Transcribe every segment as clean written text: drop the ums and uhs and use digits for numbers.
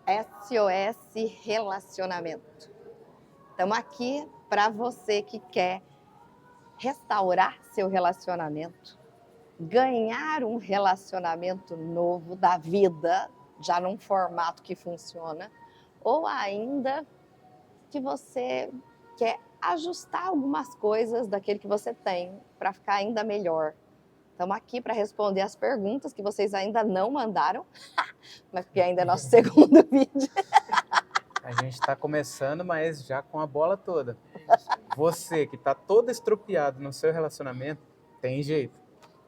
SOS Relacionamento. Estamos aqui para você que quer restaurar seu relacionamento, ganhar um relacionamento novo da vida, já num formato que funciona, ou ainda que você quer ajustar algumas coisas daquele que você tem para ficar ainda melhor. Estamos aqui para responder as perguntas que vocês ainda não mandaram, mas porque ainda é nosso segundo vídeo. A gente está começando, mas já com a bola toda. Você que está todo estropiado no seu relacionamento, tem jeito.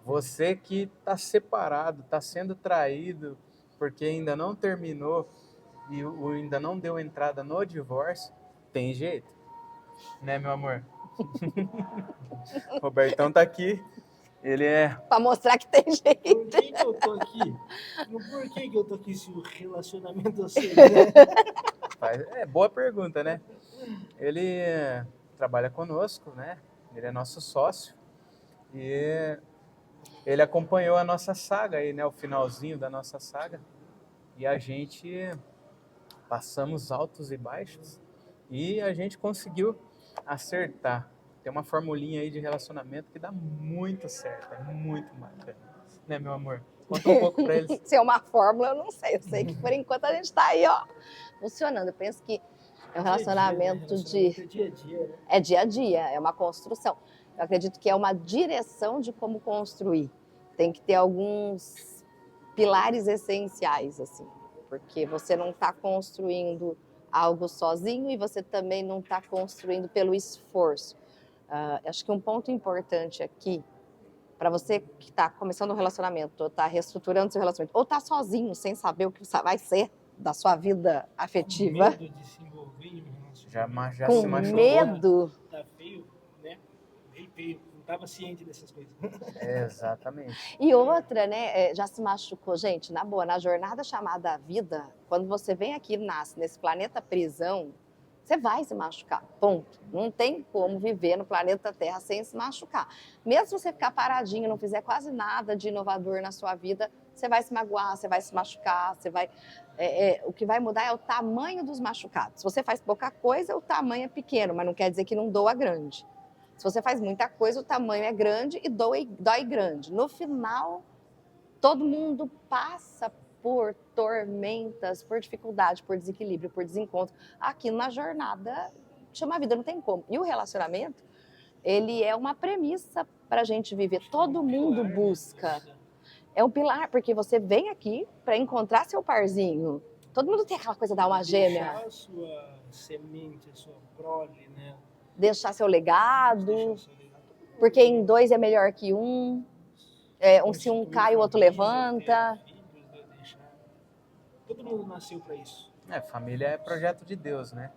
Você que está separado, está sendo traído, porque ainda não terminou e ainda não deu entrada no divórcio, tem jeito. Né, meu amor? Robertão tá aqui. Ele é... Para mostrar que tem jeito. Por que eu tô aqui? Por que eu tô aqui se o relacionamento eu sei, né? É boa pergunta, né? Ele trabalha conosco, né? Ele é nosso sócio e ele acompanhou a nossa saga aí, né? O finalzinho da nossa saga. E a gente passamos altos e baixos e a gente conseguiu acertar. Tem uma formulinha aí de relacionamento que dá muito certo, é muito bacana. Né, meu amor? Conta um pouco pra eles. Se é uma fórmula, eu não sei. Eu sei que por enquanto a gente está aí, ó, funcionando. Eu penso que é um relacionamento de... É dia a dia, né? É dia a dia, é uma construção. Eu acredito que é uma direção de como construir. Tem que ter alguns pilares essenciais, assim, porque você não está construindo algo sozinho e você também não está construindo pelo esforço. Acho que um ponto importante aqui, para você que está começando um relacionamento, ou está reestruturando seu relacionamento, ou está sozinho, sem saber o que vai ser da sua vida afetiva. Com medo de se envolver em um relacionamento. Já Com se machucou? medo. Tá feio, né? Bem feio. Não tava ciente dessas coisas. Exatamente. E outra, né, já se machucou. Gente, na boa, na jornada chamada vida, quando você vem aqui e nasce nesse planeta prisão, você vai se machucar, ponto. Não tem como viver no planeta Terra sem se machucar. Mesmo se você ficar paradinho, não fizer quase nada de inovador na sua vida, você vai se magoar, você vai se machucar, você vai... o que vai mudar é o tamanho dos machucados. Se você faz pouca coisa, o tamanho é pequeno, mas não quer dizer que não doa grande. Se você faz muita coisa, o tamanho é grande e dói grande. No final, todo mundo passa por tormentas, por dificuldade, por desequilíbrio, por desencontro. Aqui na jornada, chama a vida, não tem como. E o relacionamento, ele é uma premissa para a gente viver. Todo mundo busca. É um pilar, porque você vem aqui para encontrar seu parzinho. Todo mundo tem aquela coisa da alma gêmea. Deixar a sua semente, a sua prole, né? Deixar seu legado. Deixar seu legado. Porque em dois é melhor que um. Se um cai, o outro levanta. Todo mundo nasceu para isso. Família é projeto de Deus, né?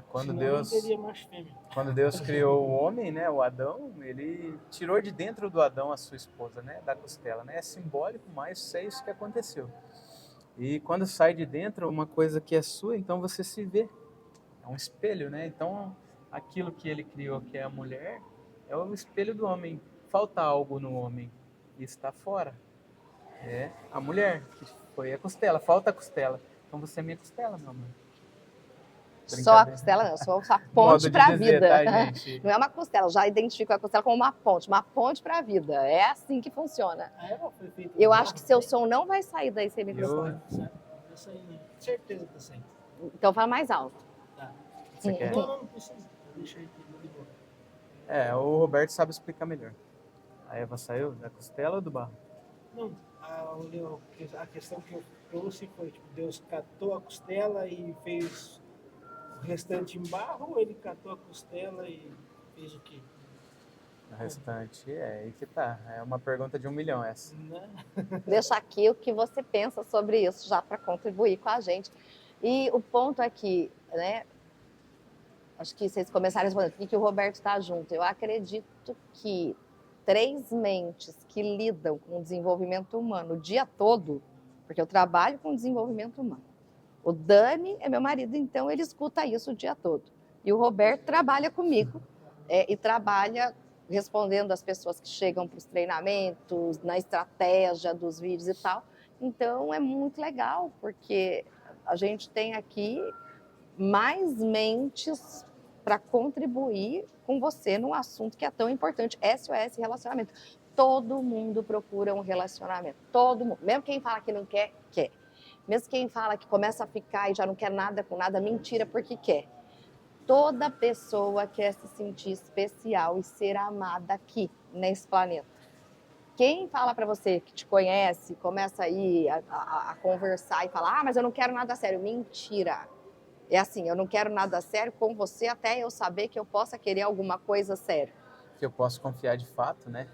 Quando Senão Deus, não teria mais fêmea. quando Deus criou o homem, né, o Adão, ele tirou de dentro do Adão a sua esposa, né, da costela, né? É simbólico, mas é isso que aconteceu. E quando sai de dentro uma coisa que é sua, então você se vê. É um espelho, né? Então aquilo que ele criou, que é a mulher, é o espelho do homem. Falta algo no homem e está fora. É a mulher, que foi a costela, falta a costela. Então você é minha costela, meu amor. Só a costela não, eu sou a ponte para a vida. Tá, gente? Não é uma costela, já identifico a costela como uma ponte para a vida. É assim que funciona. Eu acho que seu som não vai sair daí sem microfone. Tá saindo, certeza que tá saindo. Então fala mais alto. Tá. Você quer? Não precisa. Deixa aí de boa. O Roberto sabe explicar melhor. A Eva saiu da costela ou do barro? Não, a questão que eu trouxe foi, tipo, Deus catou a costela e fez o restante em barro, ou ele catou a costela e fez o quê? O restante aí que tá. É uma pergunta de 1 milhão essa. Né? Deixa aqui o que você pensa sobre isso, já para contribuir com a gente. E o ponto aqui, né? Acho que vocês começaram a responder por que o Roberto está junto. Eu acredito que 3 mentes que lidam com o desenvolvimento humano o dia todo, porque eu trabalho com desenvolvimento humano. O Dani é meu marido, então ele escuta isso o dia todo. E o Roberto trabalha comigo e trabalha respondendo as pessoas que chegam para os treinamentos, na estratégia dos vídeos e tal. Então é muito legal, porque a gente tem aqui mais mentes para contribuir com você num assunto que é tão importante, SOS relacionamento. Todo mundo procura um relacionamento, todo mundo. Mesmo quem fala que não quer, quer. Mesmo quem fala que começa a ficar e já não quer nada com nada, mentira porque quer. Toda pessoa quer se sentir especial e ser amada aqui, nesse planeta. Quem fala para você que te conhece, começa aí a conversar e falar, mas eu não quero nada sério. Mentira. É assim, eu não quero nada sério com você até eu saber que eu possa querer alguma coisa séria. Que eu posso confiar de fato, né?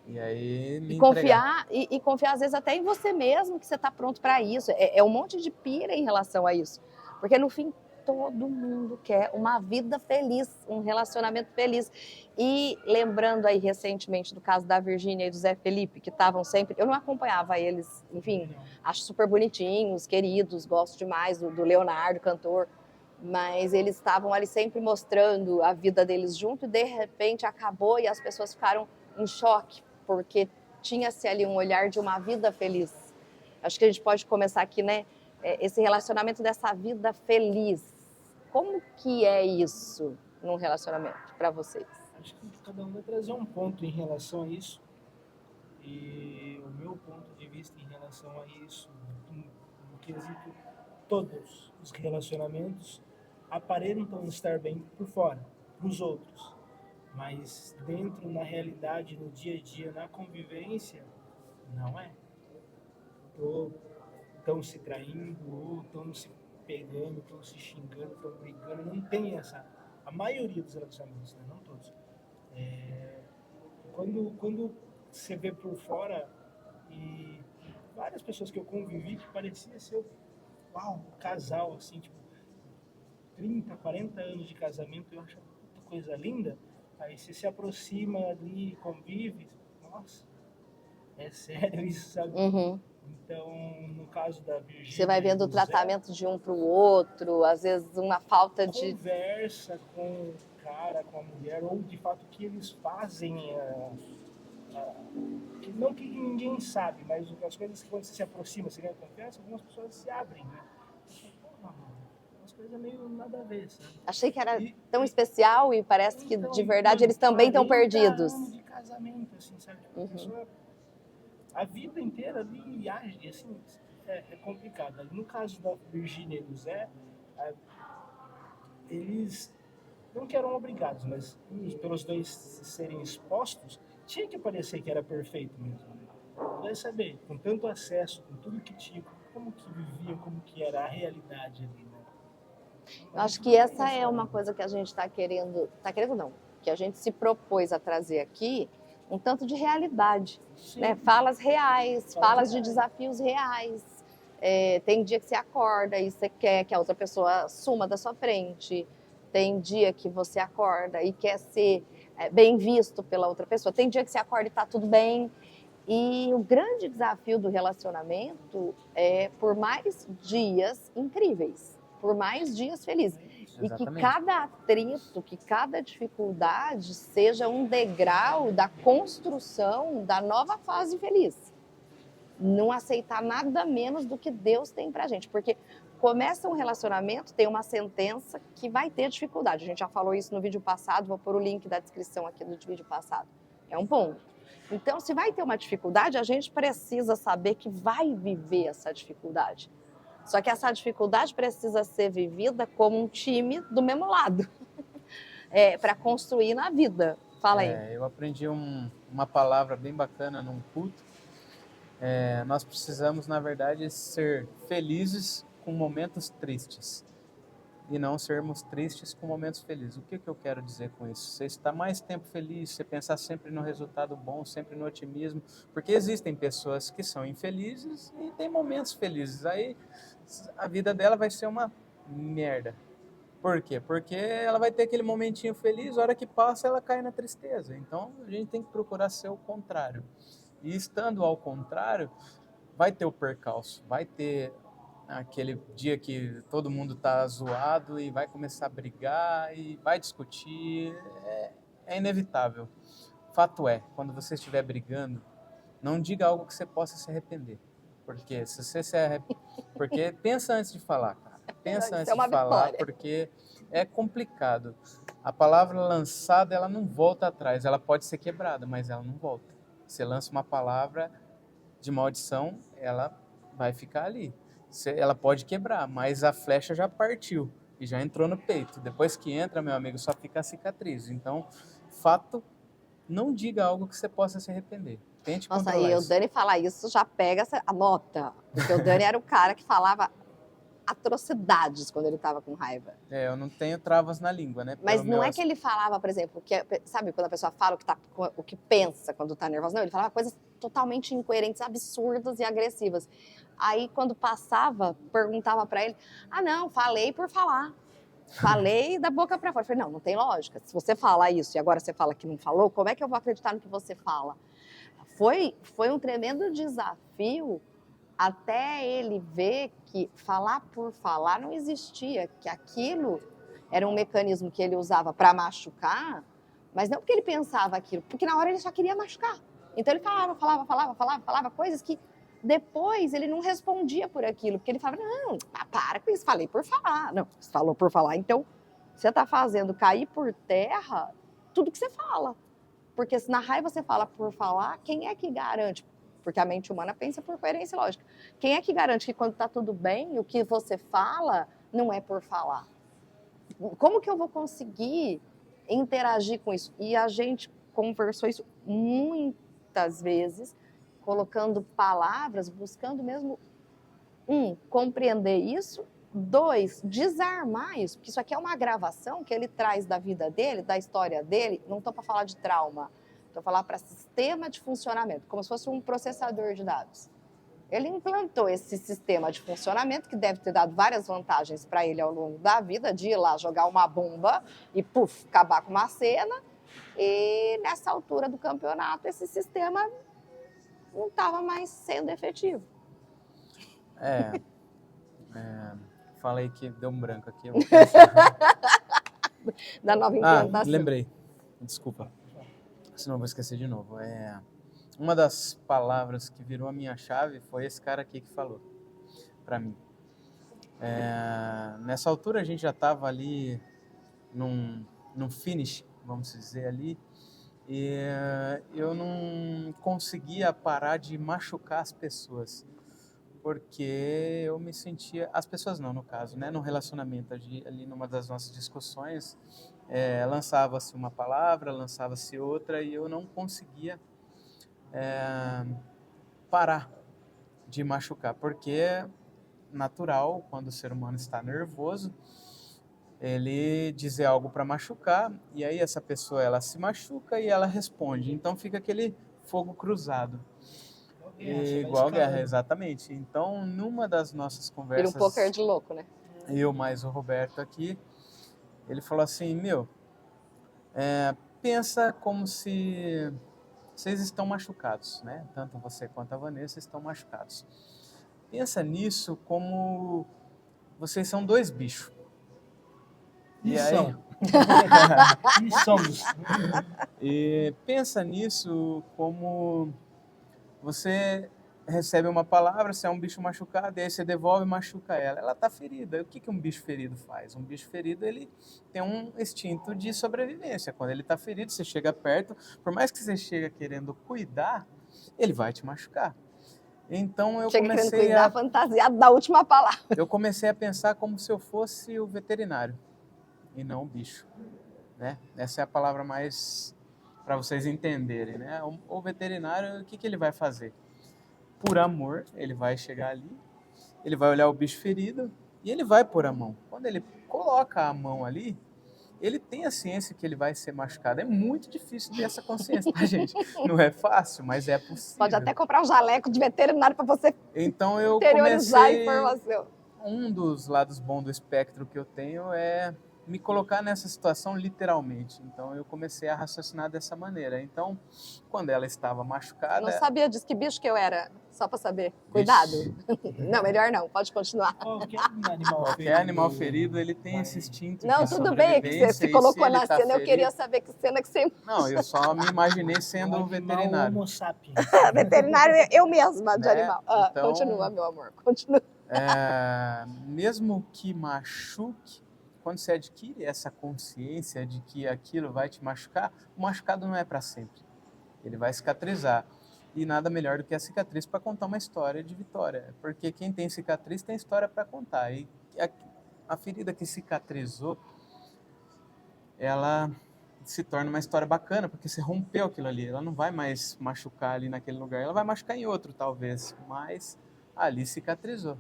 E aí me E entregar. confiar, e confiar às vezes até em você mesmo, que você está pronto para isso. É um monte de pira em relação a isso. Porque no fim, todo mundo quer uma vida feliz, um relacionamento feliz. E lembrando aí recentemente do caso da Virgínia e do Zé Felipe, que estavam sempre... Eu não acompanhava eles, enfim, acho super bonitinhos, queridos, gosto demais do Leonardo, cantor. Mas eles estavam ali sempre mostrando a vida deles junto e de repente acabou e as pessoas ficaram em choque, porque tinha-se ali um olhar de uma vida feliz. Acho que a gente pode começar aqui, né? Esse relacionamento dessa vida feliz. Como que é isso num relacionamento para vocês? Acho que cada um vai trazer um ponto em relação a isso. E o meu ponto de vista em relação a isso, no quesito, todos os relacionamentos aparentam estar bem por fora, para os outros. Mas dentro, na realidade, no dia a dia, na convivência, não é. Ou estão se traindo, ou estão se pegando, estão se xingando, estão brigando. Não tem essa. A maioria dos relacionamentos, né? Não todos. Quando você vê por fora, e várias pessoas que eu convivi que parecia ser um casal, assim, tipo, 30, 40 anos de casamento, eu acho muita coisa linda. Aí você se aproxima ali, convive, nossa, é sério isso, sabe? Uhum. Então, no caso da Virgínia, você vai vendo o tratamento de um para o outro, às vezes uma falta de... Conversa com o cara, com a mulher, ou de fato o que eles fazem, não que ninguém sabe, mas as coisas que quando você se aproxima, você ganha confiança, algumas pessoas se abrem, né? Umas coisas meio nada a ver, sabe? Achei que era tão especial e parece que de verdade eles também estão 40 perdidos. anos de casamento, assim, sabe? A pessoa, a vida inteira ali age, assim, é complicado. No caso da Virgínia e do Zé, eles não que eram obrigados, mas pelos dois serem expostos, tinha que parecer que era perfeito mesmo. Né? Vai saber, com tanto acesso, com tudo que tinha, como que viviam, como que era a realidade ali, né? Eu acho que essa é uma coisa que a gente está querendo não, que a gente se propôs a trazer aqui, um tanto de realidade, né? Falas reais, falas de desafios reais. Tem dia que você acorda e você quer que a outra pessoa suma da sua frente. Tem dia que você acorda e quer ser bem visto pela outra pessoa. Tem dia que você acorda e está tudo bem. E o grande desafio do relacionamento é por mais dias incríveis, por mais dias felizes. Exatamente. E que cada atrito, que cada dificuldade seja um degrau da construção da nova fase feliz. Não aceitar nada menos do que Deus tem pra gente. Porque começa um relacionamento, tem uma sentença que vai ter dificuldade. A gente já falou isso no vídeo passado, vou pôr o link da descrição aqui do vídeo passado. É um ponto. Então, se vai ter uma dificuldade, a gente precisa saber que vai viver essa dificuldade. Só que essa dificuldade precisa ser vivida como um time do mesmo lado, para construir na vida. Fala aí. Eu aprendi uma palavra bem bacana num culto. Nós precisamos, na verdade, ser felizes com momentos tristes e não sermos tristes com momentos felizes. O que eu quero dizer com isso? Você está mais tempo feliz, você pensar sempre no resultado bom, sempre no otimismo, porque existem pessoas que são infelizes e tem momentos felizes. Aí a vida dela vai ser uma merda. Por quê? Porque ela vai ter aquele momentinho feliz, a hora que passa ela cai na tristeza. Então a gente tem que procurar ser o contrário. E estando ao contrário, vai ter o percalço, vai ter aquele dia que todo mundo está zoado e vai começar a brigar e vai discutir. É inevitável. Fato é, quando você estiver brigando, não diga algo que você possa se arrepender. Porque se você porque pensa antes de falar, cara. Pensa Isso antes é uma de falar, vitória. porque é complicado. A palavra lançada, ela não volta atrás. Ela pode ser quebrada, mas ela não volta. Você lança uma palavra de maldição, ela vai ficar ali. Ela pode quebrar, mas a flecha já partiu e já entrou no peito. Depois que entra, meu amigo, só fica a cicatriz. Então, fato, não diga algo que você possa se arrepender. Tente Nossa, controlar aí o isso. Dani falar isso já pega a nota. Porque o Dani era o cara que falava atrocidades quando ele estava com raiva. Eu não tenho travas na língua, né? Mas Pelo não meu é que ele falava, por exemplo, sabe quando a pessoa fala o que pensa quando está nervosa? Não, ele falava coisas totalmente incoerentes, absurdas e agressivas. Aí, quando passava, perguntava para ele: ah, não, falei por falar. Falei da boca para fora. Eu falei: não tem lógica. Se você fala isso e agora você fala que não falou, como é que eu vou acreditar no que você fala? Foi um tremendo desafio até ele ver que falar por falar não existia, que aquilo era um mecanismo que ele usava para machucar, mas não porque ele pensava aquilo, porque na hora ele só queria machucar. Então ele falava coisas que depois ele não respondia por aquilo, porque ele falava: não, para com isso, falei por falar. Não, você falou por falar, então você está fazendo cair por terra tudo que você fala. Porque se na raiva você fala por falar, quem é que garante? Porque a mente humana pensa por coerência e lógica. Quem é que garante que quando está tudo bem, o que você fala não é por falar? Como que eu vou conseguir interagir com isso? E a gente conversou isso muitas vezes, colocando palavras, buscando mesmo, compreender isso, 2, desarmar isso, porque isso aqui é uma gravação que ele traz da vida dele, da história dele. Não estou para falar de trauma, estou para falar para sistema de funcionamento, como se fosse um processador de dados. Ele implantou esse sistema de funcionamento que deve ter dado várias vantagens para ele ao longo da vida, de ir lá jogar uma bomba e, puf, acabar com uma cena. E nessa altura do campeonato, esse sistema não estava mais sendo efetivo. Falei que deu um branco aqui. Da nova implantação. Lembrei. Desculpa. Senão eu vou esquecer de novo. Uma das palavras que virou a minha chave foi esse cara aqui que falou para mim. Nessa altura a gente já estava ali num finish, vamos dizer ali, e eu não conseguia parar de machucar as pessoas, porque eu me sentia, as pessoas não, no caso, né, no relacionamento, ali numa das nossas discussões, lançava-se uma palavra, lançava-se outra, e eu não conseguia parar de machucar, porque é natural, quando o ser humano está nervoso, ele dizer algo para machucar, e aí essa pessoa ela se machuca e ela responde, então fica aquele fogo cruzado. Igual guerra, exatamente. Então, numa das nossas conversas, Vira um poker de louco, né? eu mais o Roberto aqui, ele falou assim: pensa como se vocês estão machucados, né? Tanto você quanto a Vanessa estão machucados. Pensa nisso como vocês são 2 bichos. E aí? E somos. E pensa nisso como você recebe uma palavra, você é um bicho machucado, e aí você devolve e machuca ela. Ela está ferida. E o que um bicho ferido faz? Um bicho ferido, ele tem um instinto de sobrevivência. Quando ele está ferido, você chega perto, por mais que você chegue querendo cuidar, ele vai te machucar. Então eu comecei a fantasiado da última palavra. Eu comecei a pensar como se eu fosse o veterinário e não o bicho, né? Essa é a palavra mais para vocês entenderem, né? O veterinário, o que ele vai fazer? Por amor, ele vai chegar ali, ele vai olhar o bicho ferido e ele vai pôr a mão. Quando ele coloca a mão ali, ele tem a ciência que ele vai ser machucado. É muito difícil ter essa consciência, tá, gente? Não é fácil, mas é possível. Pode até comprar um jaleco de veterinário para você então, eu interiorizar comecei... a informação. Um dos lados bons do espectro que eu tenho é me colocar nessa situação literalmente. Então eu comecei a raciocinar dessa maneira. Então, quando ela estava Não machucada, sabia disso, que bicho que eu era, só pra saber. Cuidado. vixe, Não, melhor não, pode continuar. qualquer animal ferido, ele tem esse instinto Não, de tudo bem, é que você sobrevivência se e se colocou ele na tá cena, eu queria ferido... saber que cena que você... Não, eu só me imaginei sendo um veterinário, Homo sapiens. Veterinário, eu mesma, de né? animal. Ah, Então, continua, meu amor, continua. mesmo que machuque, quando você adquire essa consciência de que aquilo vai te machucar, o machucado não é para sempre. Ele vai cicatrizar. E nada melhor do que a cicatriz para contar uma história de vitória. Porque quem tem cicatriz tem história para contar. E a ferida que cicatrizou, ela se torna uma história bacana, porque você rompeu aquilo ali. Ela não vai mais machucar ali naquele lugar. Ela vai machucar em outro, talvez. Mas ali cicatrizou.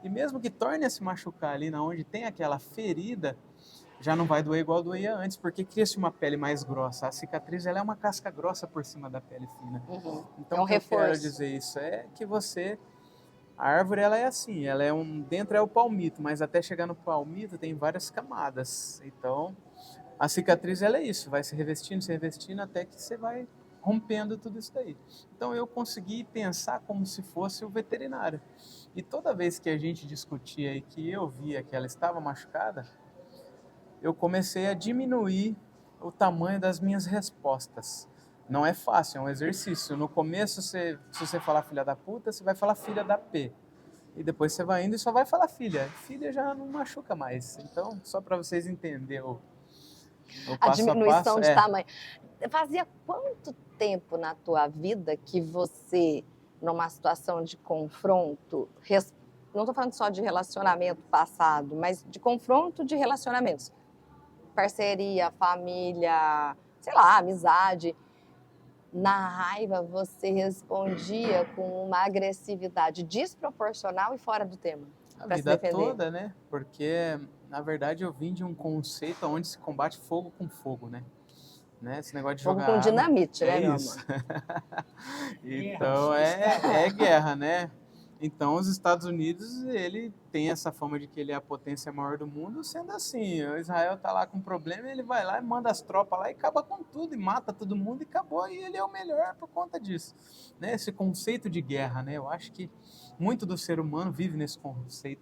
E mesmo que torne a se machucar ali na onde tem aquela ferida, já não vai doer igual doía antes, porque cria-se uma pele mais grossa. A cicatriz ela é uma casca grossa por cima da pele fina. Então, É um o que eu quero reforço. dizer isso é que a árvore ela é assim, ela é dentro é o palmito, mas até chegar no palmito tem várias camadas. Então, a cicatriz ela é isso, vai se revestindo até que você vai rompendo tudo isso daí. Então eu consegui pensar como se fosse o veterinário. E toda vez que a gente discutia e que eu via que ela estava machucada, eu comecei a diminuir o tamanho das minhas respostas. Não é fácil, é um exercício. No começo, se você falar filha da puta, você vai falar filha da P. E depois você vai indo e só vai falar filha. Filha já não machuca mais. Então, só para vocês entenderem o A passo a diminuição passo, de tamanho. Fazia quanto tempo na tua vida que você, numa situação de confronto, não estou falando só de relacionamento passado, mas de confronto de relacionamentos, parceria, família, sei lá, amizade, na raiva você respondia com uma agressividade desproporcional e fora do tema a para se vida defender? toda, né? Porque, na verdade, eu vim de um conceito onde se combate fogo com fogo, né? Esse negócio de Fogo jogar com água, dinamite, é né, meu isso. amor? Então é guerra, né? Então os Estados Unidos, ele tem essa fama de que ele é a potência maior do mundo, sendo assim, o Israel tá lá com problema, ele vai lá e manda as tropas lá e acaba com tudo, e mata todo mundo e acabou, e ele é o melhor por conta disso. Né? Esse conceito de guerra, né? Eu acho que muito do ser humano vive nesse conceito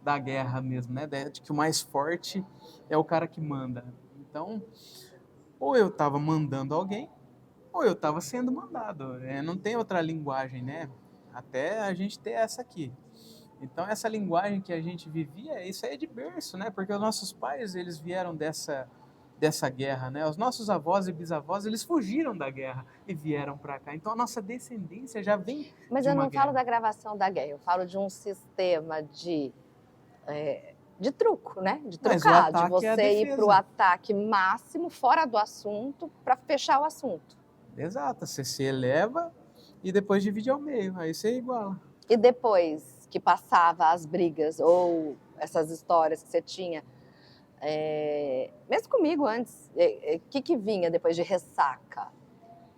da guerra mesmo, né? De que o mais forte é o cara que manda. Então, ou eu estava mandando alguém, ou eu estava sendo mandado. Não tem outra linguagem, né? Até a gente ter essa aqui. Então, essa linguagem que a gente vivia, isso aí é de berço, né? Porque os nossos pais, eles vieram dessa guerra, né? Os nossos avós e bisavós, eles fugiram da guerra e vieram para cá. Então, a nossa descendência já vem Mas de eu uma não falo guerra. da gravação da guerra, eu falo de um sistema de truco, né? De Mas o trucar, de ataque é a você ir para o defesa. ataque máximo, fora do assunto, para fechar o assunto. Exato, você se eleva e depois divide ao meio, aí você iguala. E depois que passava as brigas ou essas histórias que você tinha, mesmo comigo antes, o que vinha depois de ressaca?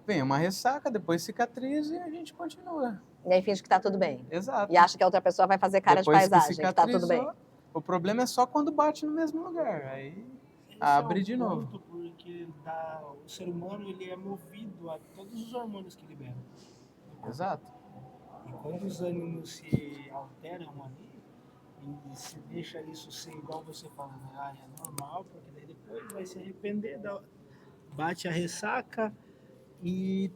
Vem uma ressaca, depois cicatriz e a gente continua. E aí finge que tá tudo bem. Exato. E acha que a outra pessoa vai fazer cara Depois de paisagem, que tá tudo bem. o problema é só quando bate no mesmo lugar. Aí abre de novo. Porque o ser humano ele é movido a todos os hormônios que libera. Exato. E quando os ânimos se alteram ali, e se deixa isso ser igual você fala, né? É normal, porque daí depois vai se arrepender, bate a ressaca e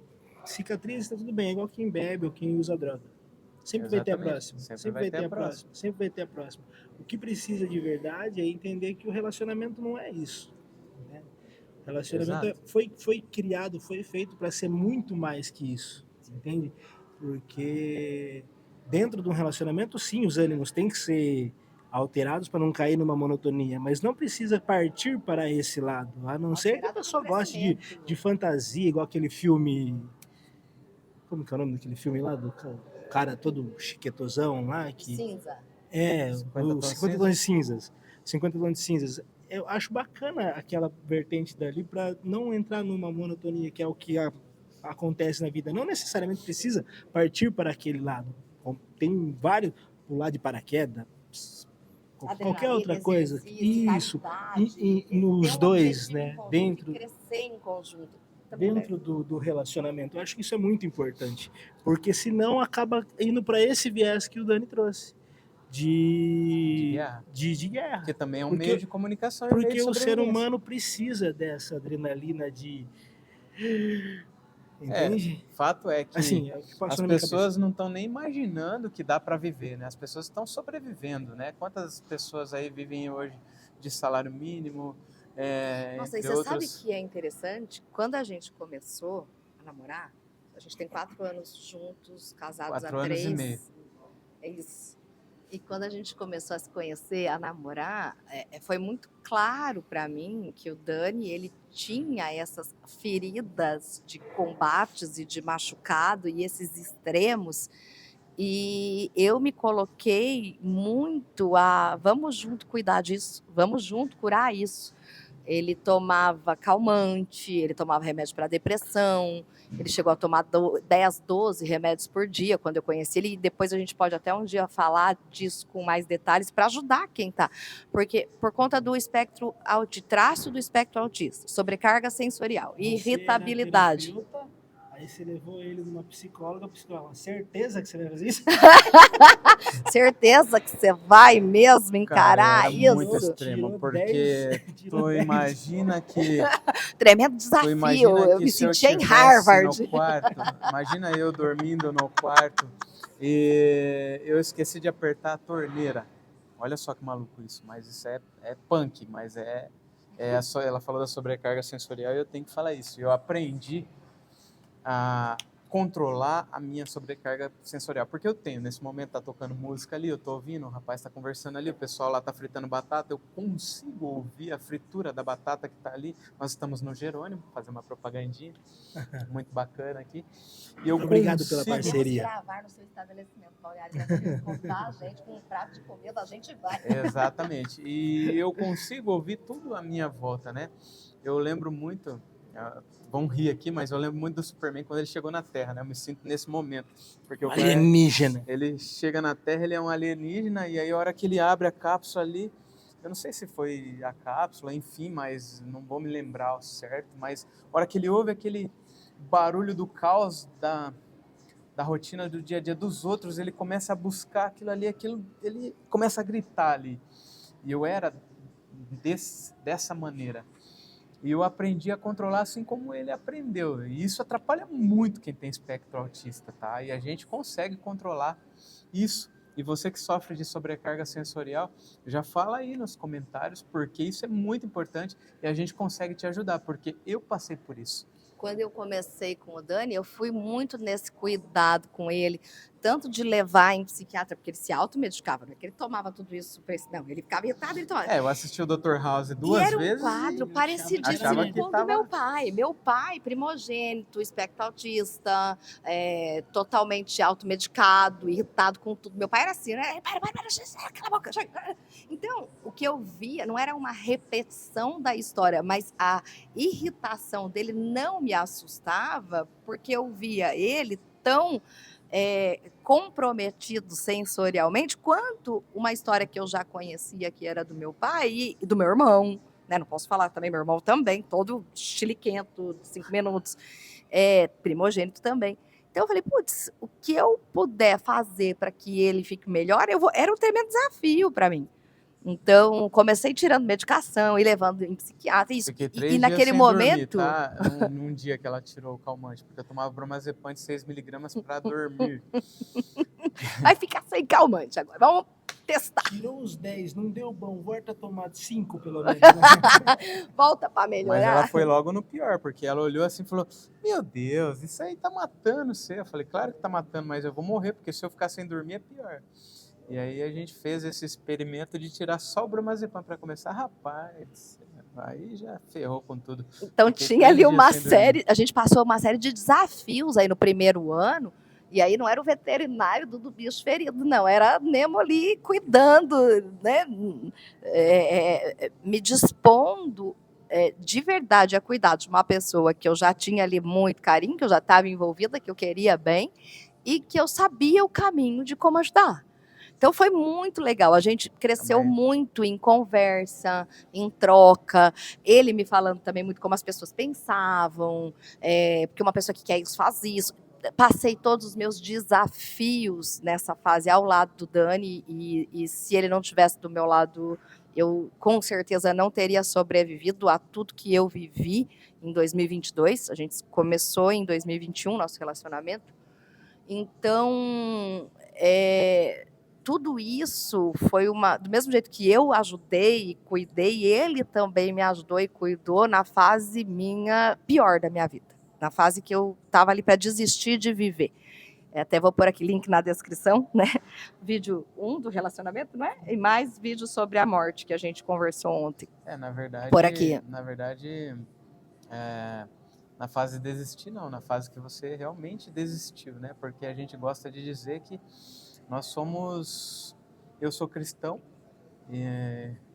cicatriz, tá tudo bem, é igual quem bebe ou quem usa droga. Sempre vai ter a próxima, sempre vai ter a próxima, sempre vai ter a próxima. O que precisa de verdade é entender que o relacionamento não é isso. Né? O relacionamento foi criado, foi feito para ser muito mais que isso, entende? Porque dentro de um relacionamento, sim, os ânimos têm que ser alterados para não cair numa monotonia, mas não precisa partir para esse lado, a não ser que a pessoa goste de fantasia, igual aquele filme... Como que é o nome daquele filme lá? Do cara todo chiquetosão lá. Cinza. 50 tons de cinzas. 50 tons de cinzas. Eu acho bacana aquela vertente dali para não entrar numa monotonia, que é o que acontece na vida. Não necessariamente precisa partir para aquele lado. Tem vários, pular de paraquedas, qualquer outra coisa. exercício, Isso. qualidade, E ter nos um dois, objetivo em né? conjunto, Dentro, crescer em conjunto. dentro do relacionamento. Eu acho que isso é muito importante, porque senão acaba indo para esse viés que o Dani trouxe De de guerra. de guerra. Que também é um Porque- meio de comunicação e meio Porque de o ser sobrevivência. humano precisa dessa adrenalina de. Entende? Fato é que Assim, é o que as passou na minha pessoas não estão nem imaginando que dá para viver, né? As pessoas estão sobrevivendo, né? Quantas pessoas aí vivem hoje de salário mínimo, Nossa, e entre você sabe outros... que é interessante? Quando a gente começou a namorar, a gente tem 4 anos juntos, casados 4 há anos e 3. meio. É isso. E quando a gente começou a se conhecer, a namorar, foi muito claro para mim que o Dani, ele tinha essas feridas de combates e de machucado e esses extremos. E eu me coloquei muito vamos junto cuidar disso, vamos junto curar isso. Ele tomava calmante, ele tomava remédio para depressão, ele chegou a tomar 10, 12 remédios por dia quando eu conheci ele, e depois a gente pode até um dia falar disso com mais detalhes para ajudar quem tá. Porque por conta do espectro de traço do espectro autista, sobrecarga sensorial, Você era irritabilidade. terapeuta, aí você levou ele numa psicóloga, a psicóloga, certeza que você vai fazer isso? Certeza que você vai mesmo encarar Cara, era muito isso? extremo, Tirou porque 10, tu tirou 10. imagina que... Tremendo Tu desafio, imagina eu que me se eu sentia em tivesse Harvard. no quarto, imagina eu dormindo no quarto e eu esqueci de apertar a torneira. Olha só que maluco isso, mas isso é punk, mas ela falou da sobrecarga sensorial e eu tenho que falar isso. Eu aprendi a controlar a minha sobrecarga sensorial, porque eu tenho, nesse momento tá tocando música ali, eu tô ouvindo, o rapaz tá conversando ali, o pessoal lá tá fritando batata, eu consigo ouvir a fritura da batata que tá ali. Nós estamos no Jerônimo, fazer uma propagandinha muito bacana aqui. E eu Obrigado pela consigo... parceria. Podemos gravar no seu estabelecimento, Pauliari, convidar a gente com um prato de comida, a gente vai. Exatamente. E eu consigo ouvir tudo à minha volta, né? Eu lembro muito, vão rir aqui, mas eu lembro muito do Superman quando ele chegou na Terra, né? Eu me sinto nesse momento. Porque Alienígena. ele chega na Terra, ele é um alienígena, e aí a hora que ele abre a cápsula ali, eu não sei se foi a cápsula, enfim, mas não vou me lembrar ao certo, mas a hora que ele ouve aquele barulho do caos da rotina do dia a dia dos outros, ele começa a buscar aquilo ali, ele começa a gritar ali. E eu era dessa maneira. E eu aprendi a controlar assim como ele aprendeu. E isso atrapalha muito quem tem espectro autista, tá? E a gente consegue controlar isso. E você que sofre de sobrecarga sensorial, já fala aí nos comentários, porque isso é muito importante e a gente consegue te ajudar, porque eu passei por isso. Quando eu comecei com o Dani, eu fui muito nesse cuidado com ele, tanto de levar em psiquiatra, porque ele se automedicava, não é que ele tomava tudo isso, não, ele ficava irritado, ele tomava. Eu assisti o Dr. House duas e era vezes. Um quadro parecidíssimo achava que com o do tava... meu pai. Meu pai, primogênito, espectro autista, totalmente automedicado, irritado com tudo. Meu pai era assim, né? Para, cala a boca. Então, o que eu via não era uma repetição da história, mas a irritação dele não me assustava, porque eu via ele tão comprometido sensorialmente quanto uma história que eu já conhecia, que era do meu pai e do meu irmão, né? Não posso falar também, meu irmão também, todo chiliquento, de 5 minutos, primogênito também. Então eu falei, putz, o que eu puder fazer para que ele fique melhor, era um tremendo desafio para mim. Então, comecei tirando medicação e levando em psiquiatra. Fiquei 3 dias naquele sem momento. dormir, tá? Num dia que ela tirou o calmante, porque eu tomava bromazepam de 6mg para dormir. Vai ficar sem calmante agora. Vamos testar. Tirou os 10, não deu bom. Volta a tomar 5, pelo menos. Né? Volta para melhorar. Mas ela foi logo no pior, porque ela olhou assim e falou: meu Deus, isso aí tá matando você. Eu falei, claro que tá matando, mas eu vou morrer, porque se eu ficar sem dormir é pior. E aí a gente fez esse experimento de tirar só o bromazepam para começar. Rapaz, aí já ferrou com tudo. Então tinha ali uma série, a gente passou uma série de desafios aí no primeiro ano, e aí não era o veterinário do bicho ferido, não, era Nemo ali cuidando, né, me dispondo de verdade a cuidar de uma pessoa que eu já tinha ali muito carinho, que eu já estava envolvida, que eu queria bem, e que eu sabia o caminho de como ajudar. Então foi muito legal, a gente cresceu Também. muito em conversa, em troca, ele me falando também muito como as pessoas pensavam, porque uma pessoa que quer isso faz isso. Passei todos os meus desafios nessa fase ao lado do Dani, e se ele não tivesse do meu lado, eu com certeza não teria sobrevivido a tudo que eu vivi em 2022. A gente começou em 2021, nosso relacionamento. Então, tudo isso foi do mesmo jeito que eu ajudei e cuidei, ele também me ajudou e cuidou na fase pior da minha vida, na fase que eu estava ali para desistir de viver. Até vou pôr aqui link na descrição, né? Vídeo 1 do relacionamento, né? E mais vídeo sobre a morte que a gente conversou ontem. Na verdade, Por aqui. Na fase de desistir, não, na fase que você realmente desistiu, né? Porque a gente gosta de dizer que eu sou cristão,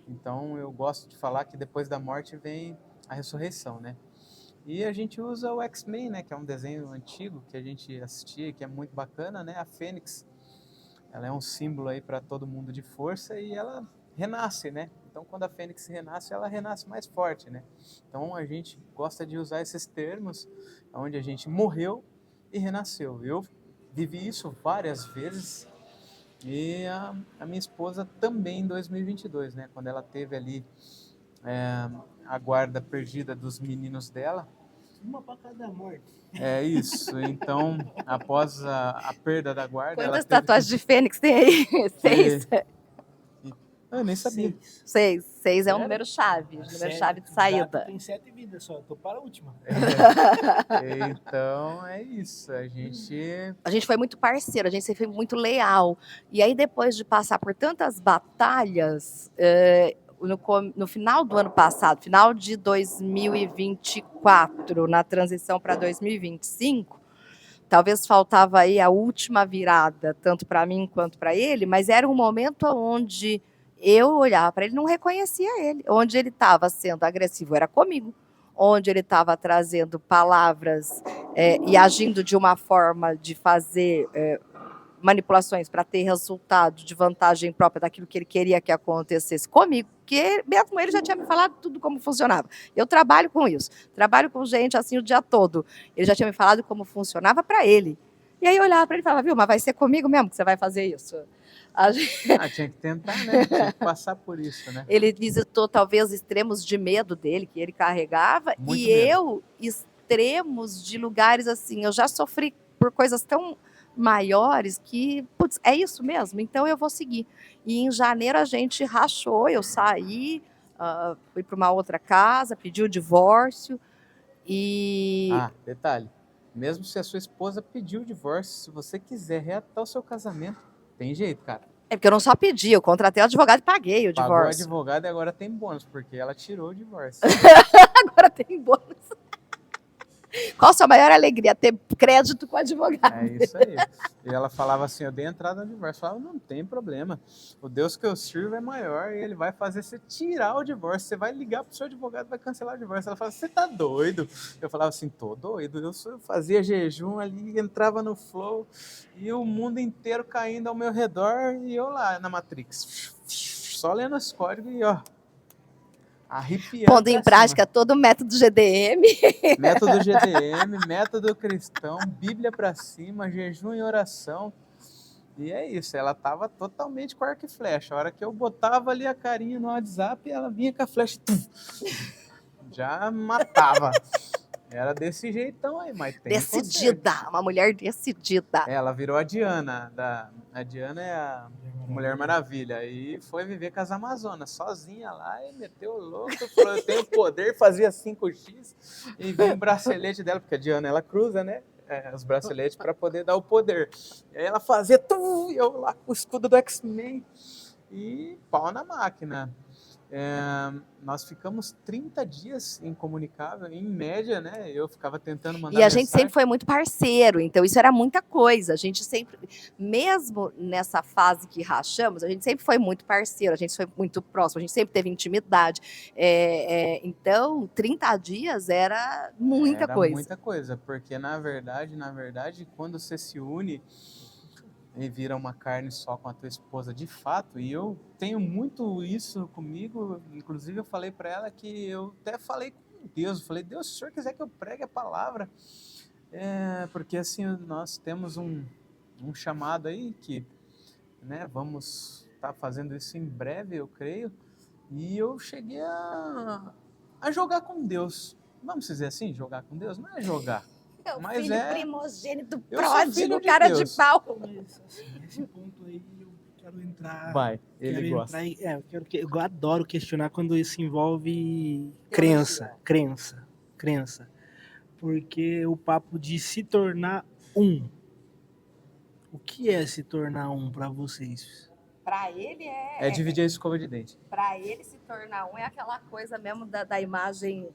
então eu gosto de falar que depois da morte vem a ressurreição, né? E a gente usa o X-Men, né? Que é um desenho antigo que a gente assistia, que é muito bacana, né? A Fênix, ela é um símbolo aí para todo mundo de força e ela renasce, né? Então, quando a Fênix renasce, ela renasce mais forte, né? Então, a gente gosta de usar esses termos, onde a gente morreu e renasceu. Eu vivi isso várias vezes e a minha esposa também em 2022, né? Quando ela teve ali a guarda perdida dos meninos dela. Uma para cada morte. É isso. Então, após a perda da guarda, ela Quantas teve tatuagens de Fênix tem aí? 6? Eu nem sabia. 6 é um Sério? número-chave, Sério? número-chave de O gato saída. tem 7 vidas só, tô para a última. Então, é isso. A gente foi muito parceiro, a gente sempre foi muito leal. E aí, depois de passar por tantas batalhas, no final do ano passado, final de 2024, na transição para 2025, talvez faltava aí a última virada, tanto para mim quanto para ele, mas era um momento onde eu olhava para ele e não reconhecia ele. Onde ele estava sendo agressivo era comigo. Onde ele estava trazendo palavras e agindo de uma forma de fazer manipulações para ter resultado de vantagem própria daquilo que ele queria que acontecesse comigo, que mesmo ele já tinha me falado tudo como funcionava. Eu trabalho com isso, trabalho com gente assim o dia todo. Ele já tinha me falado como funcionava para ele. E aí eu olhava para ele e falava, viu, mas vai ser comigo mesmo que você vai fazer isso? tinha que tentar, né? Tinha que passar por isso, né? Ele visitou talvez extremos de medo dele, que ele carregava, Muito e medo. eu extremos de lugares assim, eu já sofri por coisas tão maiores que, putz, é isso mesmo, então eu vou seguir. E em janeiro a gente rachou, eu saí, fui para uma outra casa, pedi o divórcio e... detalhe, mesmo se a sua esposa pediu o divórcio, se você quiser reatar o seu casamento, tem jeito, cara. É porque eu não só pedi, eu contratei o advogado e paguei o Pagou o divórcio. advogado e agora tem bônus, porque ela tirou o divórcio. Agora tem bônus. Qual a sua maior alegria? Ter crédito com o advogado. É isso aí. E ela falava assim, eu dei entrada no divórcio. Eu falava, não tem problema. O Deus que eu sirvo é maior e ele vai fazer você tirar o divórcio. Você vai ligar pro seu advogado e vai cancelar o divórcio. Ela falava, você tá doido? Eu falava assim, tô doido. Eu fazia jejum ali, entrava no flow e o mundo inteiro caindo ao meu redor e eu lá na Matrix. Só lendo os códigos e ó, arrepiando. Pondo em prática todo o método GDM. Método GDM, método cristão, Bíblia pra cima, jejum e oração. E é isso, ela tava totalmente com arco e flecha. A hora que eu botava ali a carinha no WhatsApp, ela vinha com a flecha, já matava. Era desse jeitão aí, mas tem Decidida, uma mulher decidida. Ela virou a Diana. A Diana é a Mulher Maravilha. E foi viver com as Amazonas, sozinha lá, e meteu o louco, falou, eu tenho poder, fazia 5x, e veio o bracelete dela, porque a Diana, ela cruza, né? Os braceletes para poder dar o poder. E aí ela fazia, e eu lá com o escudo do X-Men, e pau na máquina. Nós ficamos 30 dias incomunicável, em média, né? Eu ficava tentando mandar E a mensagem. gente sempre foi muito parceiro, então isso era muita coisa. A gente sempre, mesmo nessa fase que rachamos, a gente sempre foi muito parceiro, a gente foi muito próximo, a gente sempre teve intimidade. Então, 30 dias era muita coisa. Era muita coisa, porque na verdade, quando você se une, e vira uma carne só com a tua esposa de fato. E eu tenho muito isso comigo. Inclusive eu falei para ela que eu até falei com Deus, eu falei: Deus, se o Senhor quiser que eu pregue a palavra, porque assim nós temos um chamado aí que, né, vamos estar fazendo isso em breve, eu creio. E eu cheguei a jogar com Deus. Vamos dizer assim, jogar com Deus? Não é jogar, É o mas filho primogênito, eu sou pródigo, filho de cara de Deus. pau. Mas, assim, nesse ponto aí eu quero entrar. Vai, ele Quero gosta. entrar eu adoro questionar quando isso envolve crença. Porque o papo de se tornar um. O que é se tornar um para vocês? Pra ele É dividir a escova de dente. Pra ele se tornar um é aquela coisa mesmo da imagem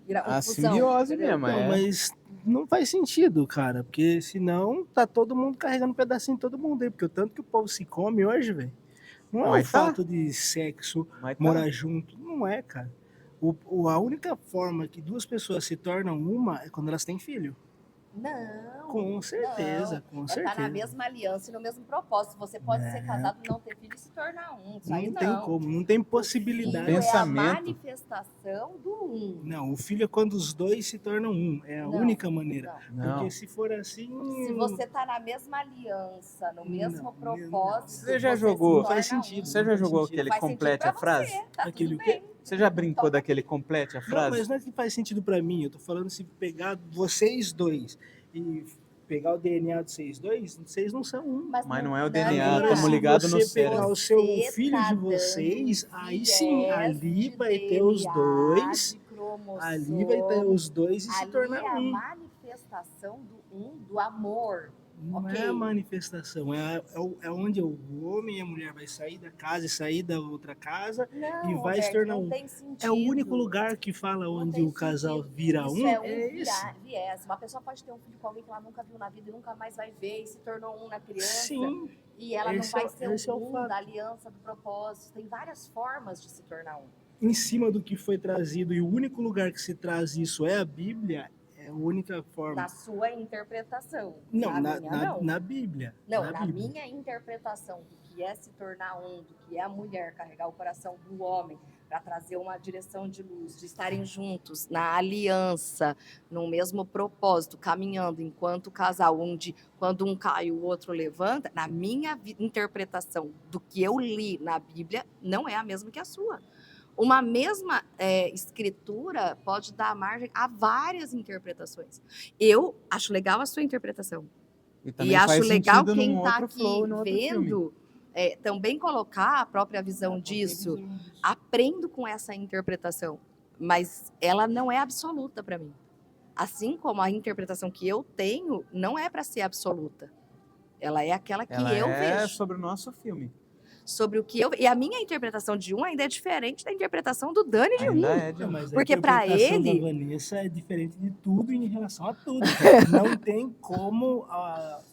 virar A fusão, simbiose entendeu? mesmo, Não, mas não faz sentido, cara. Porque senão tá todo mundo carregando um pedacinho de todo mundo aí. Porque o tanto que o povo se come hoje, velho. Não é o Mas tá. fato de sexo, Mas tá. morar junto. Não é, cara. A única forma que duas pessoas se tornam uma é quando elas têm filho. Não. Com certeza, com Tá certeza. na mesma aliança e no mesmo propósito. Você pode ser casado, não ter filho e se tornar um. Isso aí Não tem como, não tem possibilidade. Filho é a Pensamento. manifestação do um. Não, o filho é quando os dois se tornam um. É a Não, única maneira. Não. Porque se for assim. Se você tá na mesma aliança, no mesmo Não, propósito, Você já se jogou? Não faz torna sentido. Você já faz jogou sentido. aquele Faz sentido complete pra a frase? você, tá Aquele tudo o quê? bem. Você já brincou daquele complete a Não, frase? mas não é que faz sentido pra mim. Eu tô falando se pegar vocês dois e pegar o DNA de vocês dois, vocês não são um. Mas não é o DNA, Agora, estamos se ligados no você cérebro. pegar o seu Você filho tá de dando vocês, aí viés sim, ali de vai ter os DNA, dois. de cromossomo. Ali vai ter os dois e se Ali tornar é a um. manifestação do amor. Não Ok. é a manifestação, é onde o homem e a mulher vai sair da casa e sair da outra casa. Não, E vai se Roberto, tornar não um. tem sentido. É o único lugar que fala Não onde tem o casal sentido. vira Isso um. é um esse. viés. Uma pessoa pode ter um filho com alguém que ela nunca viu na vida e nunca mais vai ver e se tornou um na criança. Sim, E ela esse não é- vai ser esse é o um fato. da aliança, do propósito. Tem várias formas de se tornar um. em cima do que foi trazido, e o único lugar que se traz isso é a Bíblia, é a única forma. Na sua interpretação. Não, na minha, não. na Bíblia. Não, na na Bíblia. minha interpretação do que é se tornar um, do que é a mulher carregar o coração do homem para trazer uma direção de luz, de estarem juntos na aliança, no mesmo propósito, caminhando enquanto casal, onde quando um cai o outro levanta, na minha interpretação do que eu li na Bíblia, não é a mesma que a sua. Uma mesma escritura pode dar margem a várias interpretações. Eu acho legal a sua interpretação. também E acho faz legal sentido quem num está outro aqui flow, num outro filme. vendo também colocar a própria visão disso. Aprendo com essa interpretação, mas ela não é absoluta para mim. Assim como a interpretação que eu tenho não é para ser absoluta. Ela é aquela que Ela eu é vejo. sobre o nosso filme. Sobre o que eu... E a minha interpretação de um ainda é diferente da interpretação do Dani de um. Ainda é de Não, mas a Porque pra interpretação ele- da Vanessa é diferente de tudo em relação a tudo. Não tem como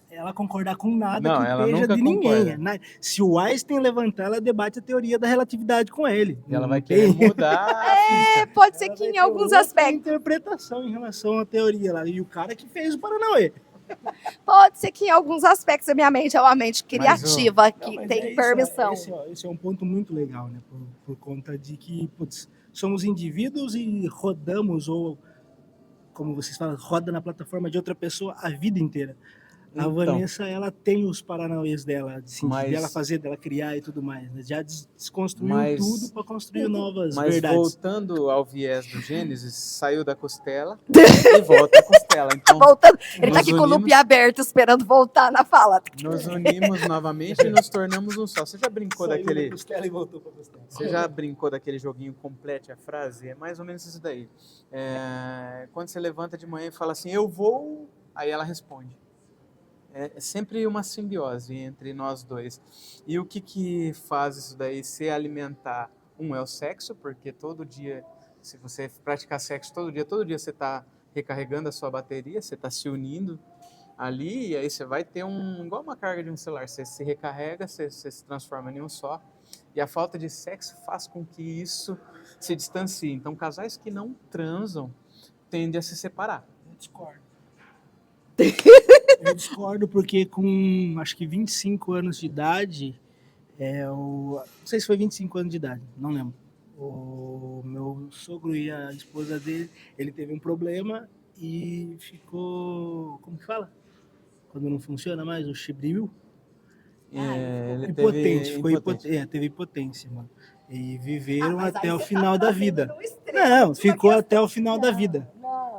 ela concordar com nada Não, que ela esteja nunca de ninguém. concorda. Se o Einstein levantar, ela debate a teoria da relatividade com ele. E ela Não vai tem- querer mudar a física. Pode ser ela que vai em ter alguns outra aspectos. interpretação em relação à teoria lá. E o cara que fez o Paranauê. Pode ser que em alguns aspectos a minha mente é uma mente criativa, Não, que mas tem isso, permissão. Esse é um ponto muito legal, né? Por conta de que, putz, somos indivíduos e rodamos, ou como vocês falam, roda na plataforma de outra pessoa a vida inteira. A Então, Vanessa, ela tem os paranauês dela, assim, Mas- dela fazer, dela criar e tudo mais, né? Já desconstruiu Mas- tudo para construir novas mas verdades. voltando ao viés do Gênesis, saiu da costela e volta à costela. Então, Voltando, ele tá nos aqui com o loop unimos- aberto, esperando voltar na fala. nos unimos novamente e nos tornamos um só. Você já brincou Saiu daquele... da costela e voltou pra costela. Você já brincou daquele joguinho complete a frase? É mais ou menos isso daí. Quando você levanta de manhã e fala assim, eu vou, aí ela responde. É sempre uma simbiose entre nós dois. E o que faz isso daí se alimentar? Um é o sexo, porque todo dia, se você praticar sexo todo dia você está recarregando a sua bateria, você está se unindo ali, e aí você vai ter igual uma carga de um celular, você se recarrega, você se transforma em um só. E a falta de sexo faz com que isso se distancie. Então, casais que não transam tendem a se separar. Eu discordo. Eu discordo porque com, acho que 25 anos de idade, não sei se foi 25 anos de idade, não lembro. O meu sogro e a esposa dele, ele teve um problema e ficou, como que fala? Quando não funciona mais, o chibril. Ele Impotente, teve ficou impotente. teve impotência, mano. E viveram mas até aí o você final tá da trazendo vida. no extremo Não, de uma ficou questão. até o final da vida.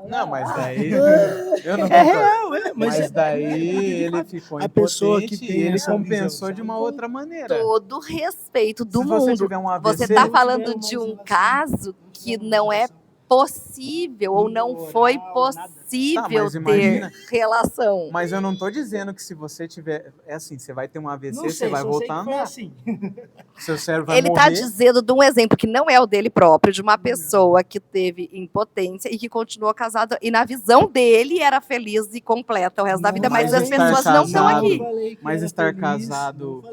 Não, mas daí eu não É concordo. real, Mas daí porque, de ele fato, ficou a pessoa que impotente e tem ele essa compensou visão, de uma sabe? outra maneira. Todo respeito do Se você mundo. tiver um Você AVC, está Não falando tiveram de mais um relação, caso não que tiveram não é relação possível ou não foi moral, nada. Tá, possível mas ter imagina. relação. Mas eu não tô dizendo que se você tiver. É assim, você vai ter um AVC, Não você sei, vai só sei voltar a que foi andar. assim. Seu cérebro vai Ele está morrer. dizendo de um exemplo que não é o dele próprio, de uma pessoa que teve impotência e que continuou casada e na visão dele era feliz e completa o resto da vida, mas Mas as estar pessoas não estão casado- aqui. Mas Mas estar casado-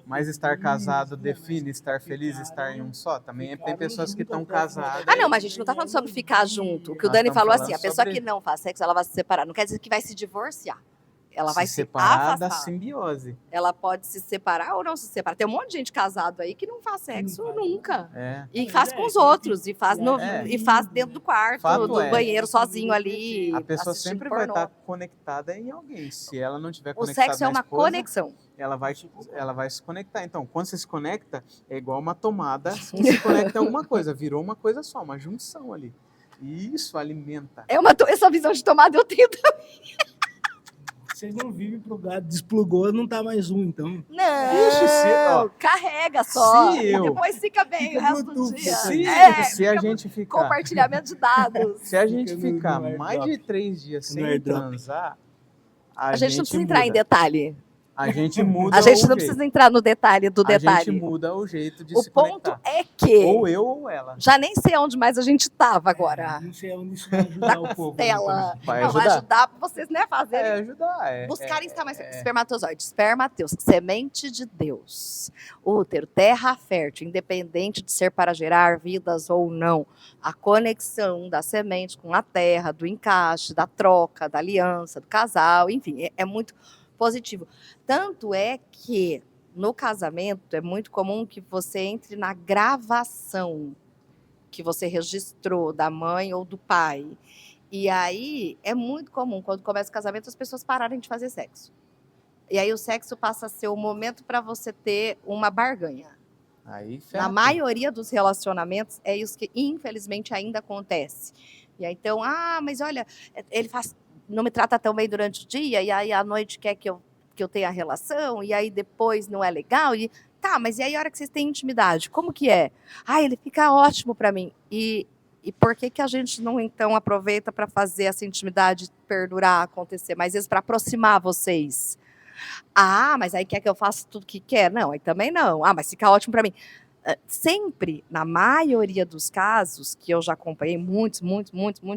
Mas estar feliz, casado né? define Mas estar feliz, ficaram- estar em um só? Também tem ficaram pessoas que junto estão até o final casadas. da Ah, não, vida mas a gente não está falando sobre ficar junto. O que o Nós Dani estamos falou assim, falando a pessoa sobre- que não faz sexo, ela vai se separar. Não quer dizer que vai se divorciar. Ela vai se separar da afastar. simbiose. Ela pode se separar ou não se separar. Tem um monte de gente casado aí que não faz sexo faz, nunca. É. E Mas faz é, com os que aí outros, fica- e faz, no, É. e faz dentro do quarto, Fato do é. banheiro, sozinho ali, A pessoa assistindo sempre vai pornô. estar conectada em alguém. Se ela não tiver O conectada sexo é na uma esposa, conexão. ela vai se conectar. Então, quando você se conecta, é igual uma tomada que se conecta a alguma coisa. Virou uma coisa só, uma junção ali. E isso alimenta. Essa visão de tomada eu tenho. Vocês não vivem plugado, desplugou, não tá mais um, então. Não, Ixi, ó, carrega só. se E eu- depois fica bem Fica o resto do Bluetooth, dia. Se a fica gente ficar, compartilhamento de dados. se a gente Fica no ficar airdrop. mais de 3 dias No sem airdrop. transar, A gente não precisa entrar em muda. detalhe. A gente muda A gente o não jeito. precisa entrar no detalhe do A gente detalhe. muda o jeito de O se ponto conectar. é que Ou eu ou ela. já nem sei onde mais a gente estava agora. Não sei onde isso vai ajudar Da o povo. costela. Vai Não, vai ajudar. ajudar pra vocês, né, fazerem. Ajudar. Buscarem estar mais. Espermatozoide, espermateus, semente de Deus. Útero, terra fértil, independente de ser para gerar vidas ou não. A conexão da semente com a terra, do encaixe, da troca, da aliança, do casal, enfim, é muito positivo. Tanto é que no casamento é muito comum que você entre na gravação que você registrou da mãe ou do pai. E aí é muito comum, quando começa o casamento, as pessoas pararem de fazer sexo. E aí o sexo passa a ser o momento para você ter uma barganha. Aí, Na ferra maioria dos relacionamentos, é isso que infelizmente ainda acontece. E aí então, mas olha, ele não me trata tão bem durante o dia, e aí à noite quer que eu tenha a relação, e aí depois não é legal, e tá, mas e aí a hora que vocês têm intimidade, como que é? Ele fica ótimo para mim. E por que a gente não, então, aproveita para fazer essa intimidade perdurar, acontecer, mais vezes para aproximar vocês? Mas aí quer que eu faça tudo que quer? Não, aí também não. Mas fica ótimo para mim. Sempre, na maioria dos casos, que eu já acompanhei muitos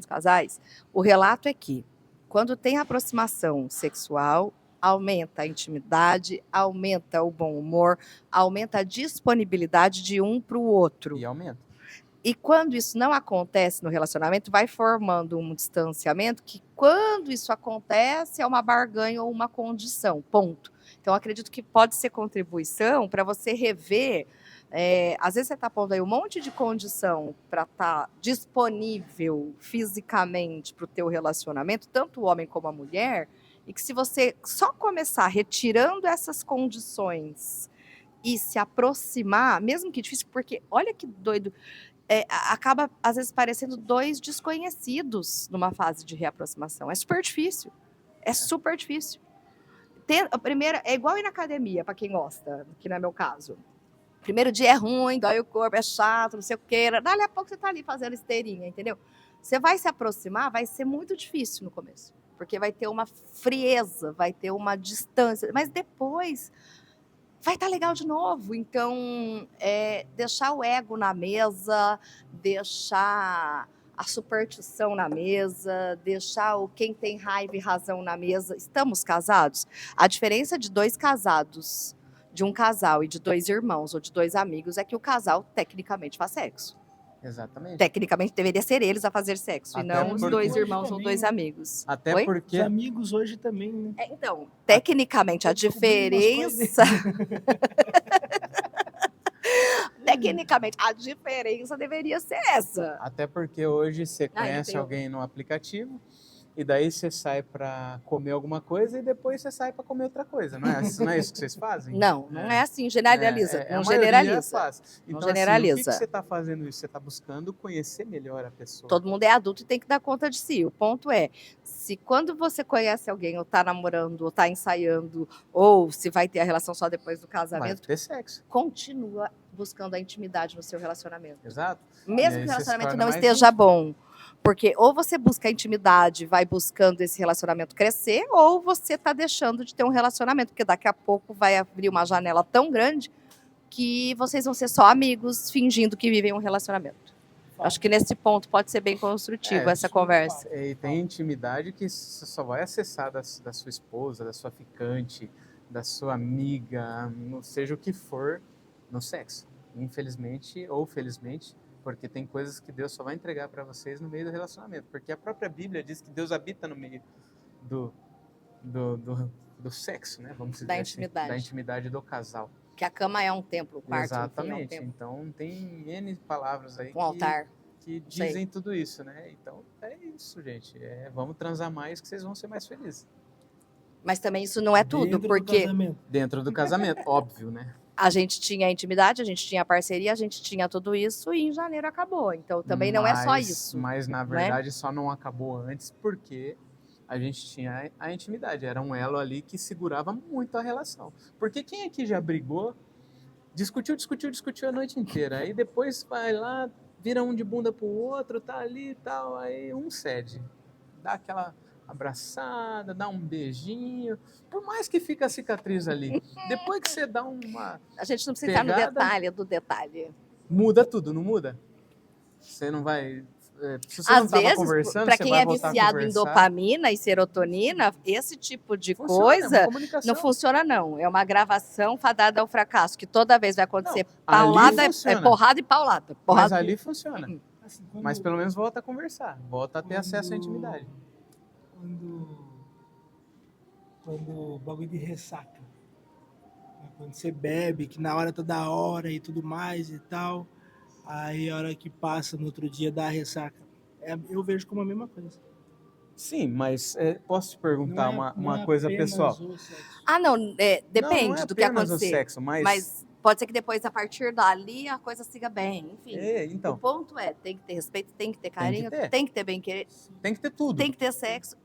casais, o relato é que, quando tem aproximação sexual, aumenta a intimidade, aumenta o bom humor, aumenta a disponibilidade de um para o outro. E aumenta. E quando isso não acontece no relacionamento, vai formando um distanciamento que, quando isso acontece, é uma barganha ou uma condição, ponto. Então, acredito que pode ser contribuição para você rever. Às vezes você está pondo aí um monte de condição para estar disponível fisicamente para o teu relacionamento, tanto o homem como a mulher, e que se você só começar retirando essas condições e se aproximar, mesmo que difícil, porque olha que doido, acaba às vezes parecendo dois desconhecidos numa fase de reaproximação. É super difícil. É super difícil. A primeira é igual ir na academia, para quem gosta, que não é meu caso. Primeiro dia é ruim, dói o corpo, é chato, não sei o que. Dali a pouco você tá ali fazendo esteirinha, entendeu? Você vai se aproximar, vai ser muito difícil no começo. Porque vai ter uma frieza, vai ter uma distância. Mas depois vai estar legal de novo. Então, deixar o ego na mesa, deixar a superstição na mesa, deixar quem tem raiva e razão na mesa. Estamos casados? A diferença de dois casados, de um casal e de dois irmãos ou de dois amigos, é que o casal tecnicamente faz sexo. Exatamente. Tecnicamente, deveria ser eles a fazer sexo, e Até não os porque- dois Hoje irmãos ou também, dois né? amigos. Até Oi? Os porque amigos hoje também, né? Então, tecnicamente, a Descobrindo umas coisas. diferença... Tecnicamente, a diferença deveria ser essa. Até porque hoje você Ah, ele conhece tem alguém no aplicativo e daí você sai para comer alguma coisa e depois você sai para comer outra coisa, não é isso que vocês fazem? Não é assim, generaliza. A Não maioria generaliza. faz. Não Então, assim, o que generaliza. você está fazendo isso? Você está buscando conhecer melhor a pessoa. Todo mundo é adulto e tem que dar conta de si. O ponto é, se quando você conhece alguém, ou tá namorando, ou tá ensaiando, ou se vai ter a relação só depois do Vai casamento, ter sexo. continua buscando a intimidade no seu relacionamento. Exato. E Mesmo aí que o você se relacionamento torna não mais esteja íntimo. bom. Porque ou você busca a intimidade, vai buscando esse relacionamento crescer, ou você tá deixando de ter um relacionamento, porque daqui a pouco vai abrir uma janela tão grande que vocês vão ser só amigos, fingindo que vivem um relacionamento. Acho que nesse ponto pode ser bem construtivo essa isso conversa. E tem intimidade que você só vai acessar da sua esposa, da sua ficante, da sua amiga, não seja o que for, no sexo. Infelizmente ou felizmente, porque tem coisas que Deus só vai entregar para vocês no meio do relacionamento. Porque a própria Bíblia diz que Deus habita no meio do, do sexo, né? Vamos dizer Da assim, intimidade. da intimidade do casal. Que a cama é um templo, o quarto Exatamente. enfim, é um templo. Então tem N palavras aí Um altar. que Sei. dizem tudo isso, né? Então é isso, gente. Vamos transar mais que vocês vão ser mais felizes. Mas também isso não é tudo, Dentro do porque casamento. Dentro do casamento, óbvio, né? a gente tinha a intimidade, a gente tinha a parceria, a gente tinha tudo isso e em janeiro acabou. Então também não é só isso. Mas na verdade só não acabou antes porque a gente tinha a intimidade. Era um elo ali que segurava muito a relação. Porque quem aqui já brigou, discutiu a noite inteira. Aí depois vai lá, vira um de bunda pro outro, tá ali e tal, aí um cede. Dá aquela abraçada, dá um beijinho, por mais que fique a cicatriz ali. Depois que você dá uma... A gente não precisa entrar no Pegada. detalhe do detalhe. Muda tudo, não muda? Você não vai... Se você não Às estava vezes, conversando, para você quem vai é voltar a viciado em conversar. dopamina e serotonina, esse tipo de Funciona, é uma coisa comunicação. não funciona, não. É uma gravação fadada ao fracasso, que toda vez vai acontecer Não, ali paulada, é funciona. porrada e paulada. Mas Porrada ali funciona. Assim, Mas pelo menos volta a conversar, volta a ter acesso à intimidade. Quando o bagulho de ressaca. Né? Quando você bebe, que na hora tá da hora e tudo mais e tal. Aí a hora que passa no outro dia dá a ressaca. Eu vejo como a mesma coisa. Sim, mas posso te perguntar uma não é coisa apenas pessoal? o sexo. Ah, não, depende Não é do que apenas o acontecer. sexo, Mas pode ser que depois, a partir dali, a coisa siga bem. Enfim. O então, ponto é, tem que ter respeito, tem que ter carinho, ter. tem que ter bem-querer, tem que ter tudo. tem que ter sexo.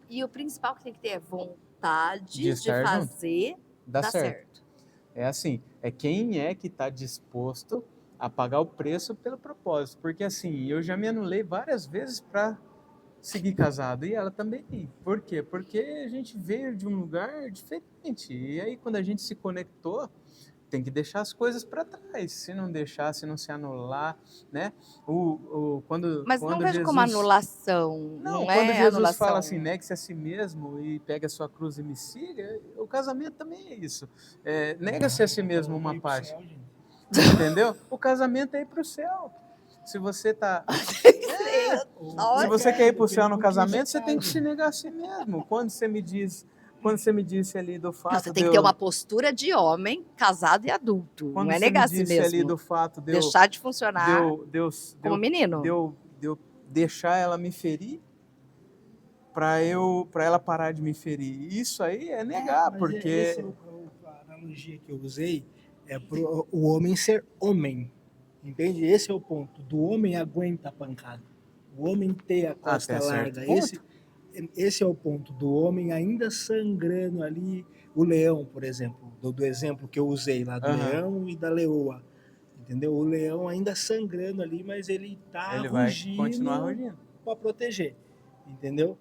E o principal que tem que ter é vontade De de estar junto. fazer Dá dar certo. certo. É assim, é quem é que está disposto a pagar o preço pelo propósito. Porque assim, eu já me anulei várias vezes para seguir casado. E ela também. Por quê? Porque a gente veio de um lugar diferente. E aí, quando a gente se conectou, tem que deixar as coisas para trás. Se não deixar, se não se anular, né? Mas quando não vejo Jesus... como anulação. Não, Não quando é Jesus anulação. fala assim, negue-se a si mesmo e pegue a sua cruz e me siga, o casamento também é isso. Nega-se a si mesmo uma Veio pro parte. céu, gente. Entendeu? O casamento é ir pro céu. Se você tá. Nossa. Se você quer ir pro céu no Depende do casamento, que você tem que se negar a si mesmo. Quando você me disse ali do fato Você tem que ter uma postura de homem, casado e adulto. quando não é você negar me a si disse ali mesmo. do fato de eu, Deixar de funcionar como menino. de eu deixar ela me ferir para ela parar de me ferir. Isso aí é negar, Mas porque essa a analogia que eu usei é pro o homem ser homem. Entende? Esse é o ponto. Do homem aguenta a pancada. O homem ter a costa Até certo larga. ponto. Esse é o ponto. Do homem ainda sangrando ali. O leão, por exemplo. Do exemplo que eu usei lá do Aham. leão e da leoa. Entendeu? O leão ainda sangrando ali, mas ele tá ele vai rugindo continuar rugindo. para proteger. Entendeu?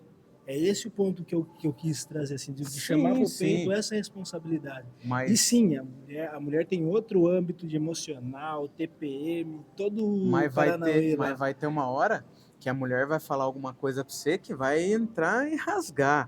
É esse o ponto que eu quis trazer, assim, de Sim, chamar pro sim. peito essa responsabilidade. E Mas, sim, a mulher tem outro âmbito de emocional, TPM, todo o Paranauê lá. mas vai ter uma hora que a mulher vai falar alguma coisa pra você que vai entrar e rasgar.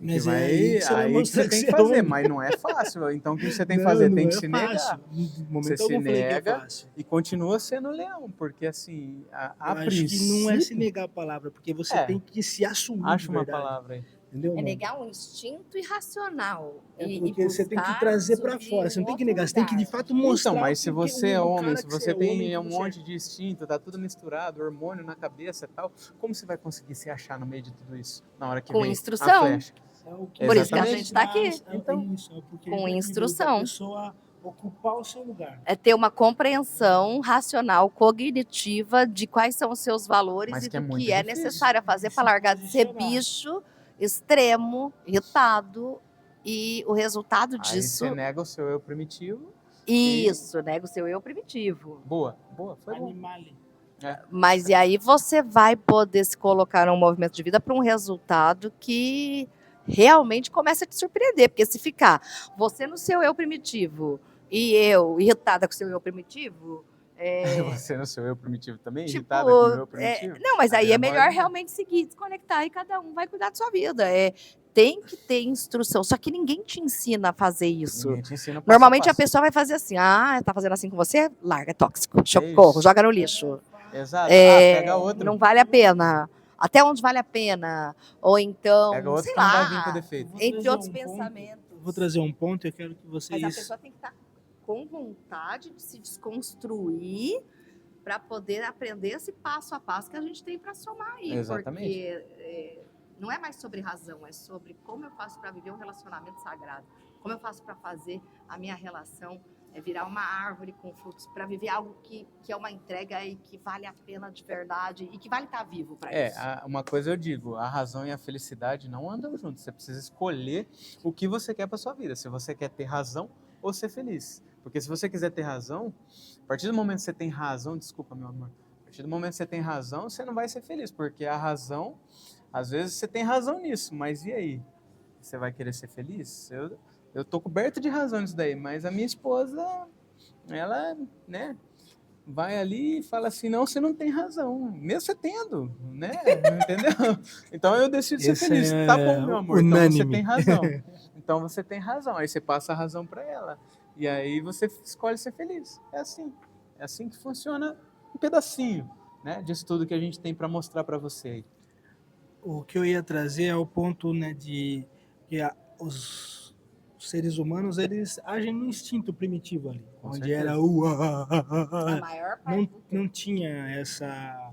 Mas vai, é aí que você vai aí que mostrar você que tem você que é fazer, homem. mas não é fácil. Então o que você tem que Não, fazer? não Tem que é se fácil. negar. Em Você momento se algum eu falei que é nega fácil. e continua sendo leão, porque assim, Eu a acho que não é se princípio, negar a palavra, porque você é, tem que se assumir de acha uma verdade. palavra aí. Entendeu, É mano? negar um instinto irracional É e porque você tem que buscar trazer pra surgir fora. Você um não tem que outro negar, você tem que de lugar. fato Então, mostrar mas se porque você é homem, cara se que você você é, homem tem que um você é. monte de instinto, tá tudo misturado, hormônio na cabeça e tal, como você vai conseguir se achar no meio de tudo isso, na hora que Com vem a instrução. flecha? É o que Por isso que a mais gente Exatamente. está aqui, traz, Então, isso, é porque com a gente tá aqui, da instrução. pessoa ocupar o seu lugar. É ter uma compreensão racional, cognitiva de quais são os seus valores mas e que é do muito que é difícil. necessário fazer Se para largar de ser posicionar. bicho extremo, irritado. E o resultado Aí você disso, nega o seu eu primitivo. isso, nega o seu eu primitivo. Boa, foi bom. Animale. Mas e aí você vai poder se colocar num movimento de vida para um resultado que realmente começa a te surpreender. Porque se ficar você no seu eu primitivo e eu irritada com o seu eu primitivo, Você no seu eu primitivo também, tipo, irritada com o meu eu primitivo? não, mas aí vira é melhor bola de neve. realmente seguir, desconectar e cada um vai cuidar da sua vida. Tem que ter instrução, só que ninguém te ensina a fazer isso. Ninguém te ensina passo Normalmente a passo. pessoa vai fazer assim: tá fazendo assim com você? Larga, é tóxico. É Socorro, isso. joga no lixo. Exato. Pega outro. Não vale a pena. Até onde vale a pena? Ou Pega então, outro sei que não vai vir com lá, defeito. entre outros pensamentos. Vou trazer um ponto e eu quero que Mas a vocês... pessoa tem que estar com vontade de se desconstruir para poder aprender esse passo a passo que a gente tem para somar aí. Exatamente. Porque não é mais sobre razão, é sobre como eu faço para viver um relacionamento sagrado. Como eu faço para fazer a minha relação virar uma árvore com frutos, para viver algo que é uma entrega e que vale a pena de verdade e que vale estar vivo para isso. Uma coisa eu digo, a razão e a felicidade não andam juntos. Você precisa escolher o que você quer para sua vida. Se você quer ter razão ou ser feliz. Porque se você quiser ter razão, a partir do momento que você tem razão, desculpa, meu amor, a partir do momento que você tem razão, você não vai ser feliz, porque a razão, às vezes você tem razão nisso, mas e aí? Você vai querer ser feliz? Eu tô coberto de razão nisso daí, mas a minha esposa, ela, né, vai ali e fala assim, não, você não tem razão, mesmo você tendo, né, entendeu? Então eu decido ser Esse feliz, é tá bom, meu amor, então você unânime. tem razão. Então você tem razão, aí você passa a razão para ela, e aí você escolhe ser feliz. É assim que funciona um pedacinho, né, disso tudo que a gente tem para mostrar para você aí. O que eu ia trazer é o ponto, né, de que os seres humanos, eles agem no instinto primitivo ali, Com onde certeza. era A maior parte do tempo. não tinha essa,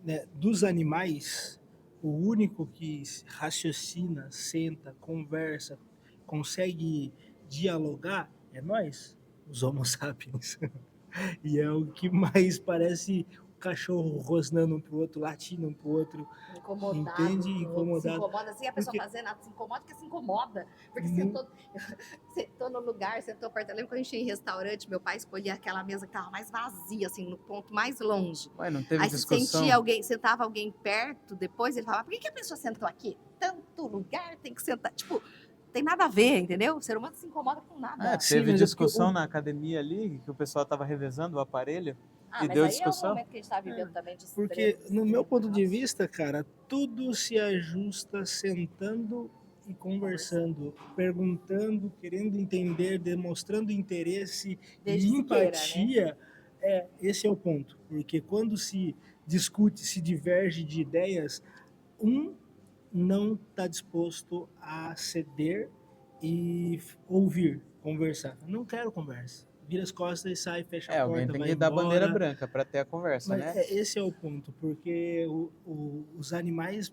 né, dos animais, o único que raciocina, senta, conversa, consegue dialogar é nós, os Homo sapiens. E é o que mais parece o cachorro rosnando um pro outro, latindo um pro outro. Incomodado. Entende? Se Incomodado. incomoda assim, a pessoa Porque- fazendo nada se incomoda porque se incomoda. Porque Uhum. sentou no lugar, sentou perto. Eu lembro quando a gente ia em restaurante, meu pai escolhia aquela mesa que tava mais vazia, assim, no ponto mais longe. Ué, não teve Aí se discussão? sentia alguém, sentava alguém perto, depois ele falava, por que a pessoa sentou aqui? Tanto lugar tem que sentar. Tipo, tem nada a ver, entendeu? O ser humano se incomoda com nada. Sim, Teve mas é discussão porque na academia ali, que o pessoal tava revezando o aparelho, e Mas deu aí discussão? é o momento que a gente tá vivendo também de Porque, extremos, no meu ponto de extremos. vista, cara, tudo se ajusta sentando e conversando, perguntando, querendo entender, demonstrando interesse Desde e que queira, né? empatia. Esse é o ponto. Porque quando se discute, se diverge de ideias, um não está disposto a ceder e ouvir, conversar. Não quero conversa. Vira as costas e sai, fecha a Alguém porta, tem vai que dar bandeira embora. branca para ter a conversa, Mas né? esse é o ponto, porque os animais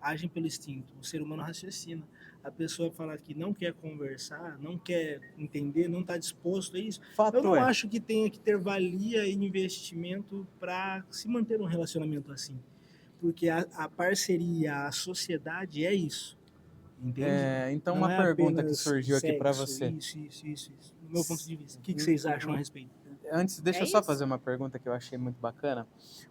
agem pelo instinto, o ser humano raciocina. A pessoa fala que não quer conversar, não quer entender, não está disposto a isso. Fato Eu não é. acho que tenha que ter valia e investimento para se manter um relacionamento assim. Porque a parceria, a sociedade é isso. Entende? Então Não uma é pergunta que apenas surgiu aqui para sexo, você. isso. Do meu ponto de vista. O que vocês acham a respeito? Antes, deixa É eu só isso. fazer uma pergunta que eu achei muito bacana.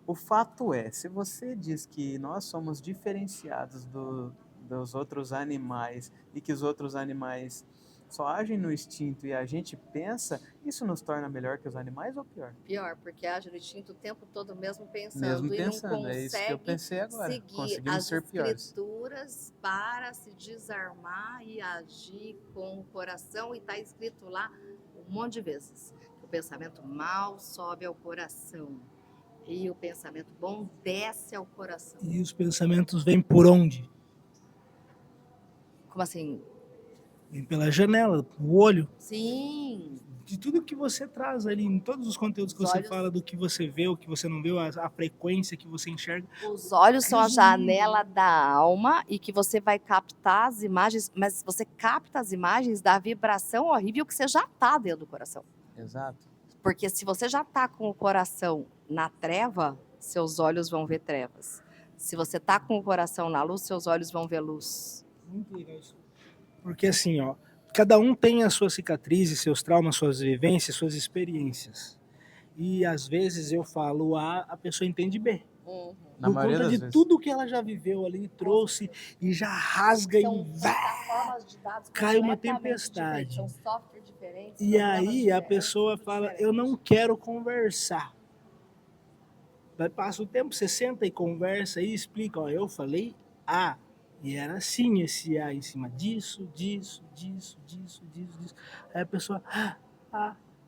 O fato é, se você diz que nós somos diferenciados dos outros animais e que os outros animais só agem no instinto e a gente pensa, isso nos torna melhor que os animais ou pior? Pior, porque age no instinto o tempo todo mesmo pensando Mesmo e não pensando, é isso que eu consegue pensei agora. seguir Conseguimos as ser piores. escrituras para se desarmar e agir com o coração. E está escrito lá um monte de vezes que o pensamento mal sobe ao coração e o pensamento bom desce ao coração. E os pensamentos vêm por onde? Como assim? Vem pela janela, o olho. Sim, De tudo que você traz ali, em todos os conteúdos que Os você olhos- fala, do que você vê, o que você não vê, a frequência que você enxerga. os olhos são a Resumindo. janela da alma e que você vai captar as imagens, mas você capta as imagens da vibração horrível que você já está dentro do coração. Exato. Porque se você já está com o coração na treva, seus olhos vão ver trevas. Se você está com o coração na luz, seus olhos vão ver luz. Muito legal isso. Porque assim, ó, cada um tem as suas cicatrizes, seus traumas, suas vivências, suas experiências. E às vezes eu falo A, a pessoa entende B. Na Por maioria conta das de vezes. tudo que ela já viveu ali, trouxe e já rasga São e plataformas de dados cai uma completamente tempestade. diferentes, são software diferentes. E programas aí a diferentes, pessoa tudo fala, diferente. eu não quero conversar. Vai passa o tempo, você senta e conversa e explica, ó, eu falei A. E era assim esse A em cima disso. Aí a pessoa,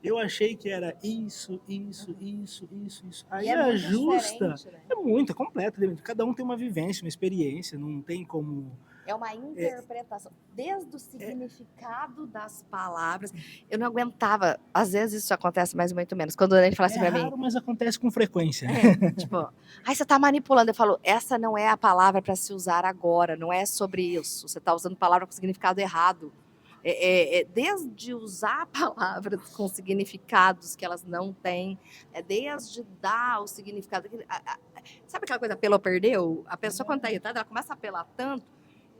eu achei que era isso. Aí E é muito ajusta. diferente, né? É muito, é completo. Cada um tem uma vivência, uma experiência, não tem como. É uma interpretação. Desde o significado das palavras. Eu não aguentava. Às vezes isso acontece mais ou muito menos. Quando ele fala assim É pra mim. raro, mas acontece com frequência. Tipo, aí você tá manipulando. Eu falo, essa não é a palavra para se usar agora. Não é sobre isso. Você tá usando palavra com significado errado. Desde usar palavras com significados que elas não têm, desde dar o significado. Sabe aquela coisa apelou, perdeu? A pessoa, quando tá irritada, ela começa a apelar tanto,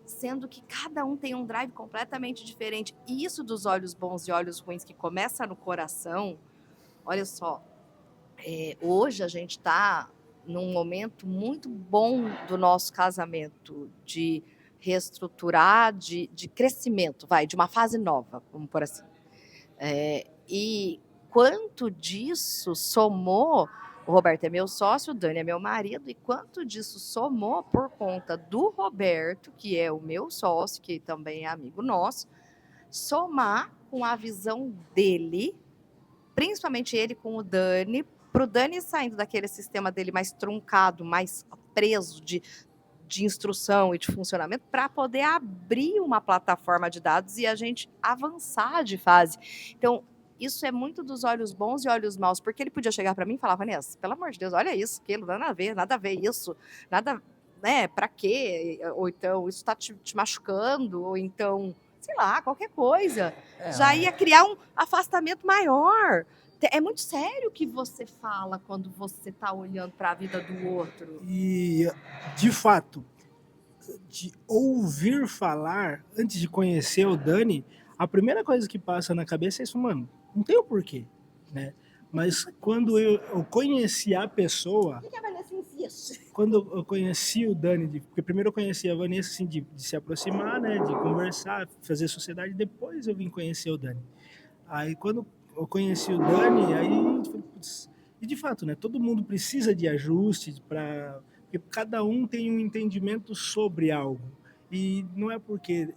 sendo que cada um tem um drive completamente diferente. E isso dos olhos bons e olhos ruins, que começa no coração, olha só, hoje a gente está num momento muito bom do nosso casamento, de reestruturar, de crescimento, de uma fase nova, vamos por assim. E quanto disso somou, o Roberto é meu sócio, o Dani é meu marido, e quanto disso somou por conta do Roberto, que é o meu sócio, que também é amigo nosso, somar com a visão dele, principalmente ele com o Dani, para o Dani saindo daquele sistema dele mais truncado, mais preso de instrução e de funcionamento, para poder abrir uma plataforma de dados e a gente avançar de fase. Então, isso é muito dos olhos bons e olhos maus, porque ele podia chegar para mim e falar, Vanessa, pelo amor de Deus, olha isso, aquilo, nada a ver isso, nada, né, para quê? Ou então, isso está te machucando, ou então, sei lá, qualquer coisa. Já ia criar um afastamento maior. É muito sério o que você fala quando você está olhando para a vida do outro. E, de fato, de ouvir falar, antes de conhecer o Dani, a primeira coisa que passa na cabeça é isso, mano, não tem o porquê, né? Mas quando eu conheci a pessoa... O que a Vanessa insiste? Quando eu conheci o Dani, porque primeiro eu conheci a Vanessa, assim, de se aproximar, né, de conversar, fazer sociedade, depois eu vim conhecer o Dani. Aí quando eu conheci o Dani, aí eu falei, putz, e de fato, né, todo mundo precisa de ajuste para, porque cada um tem um entendimento sobre algo. E não é porque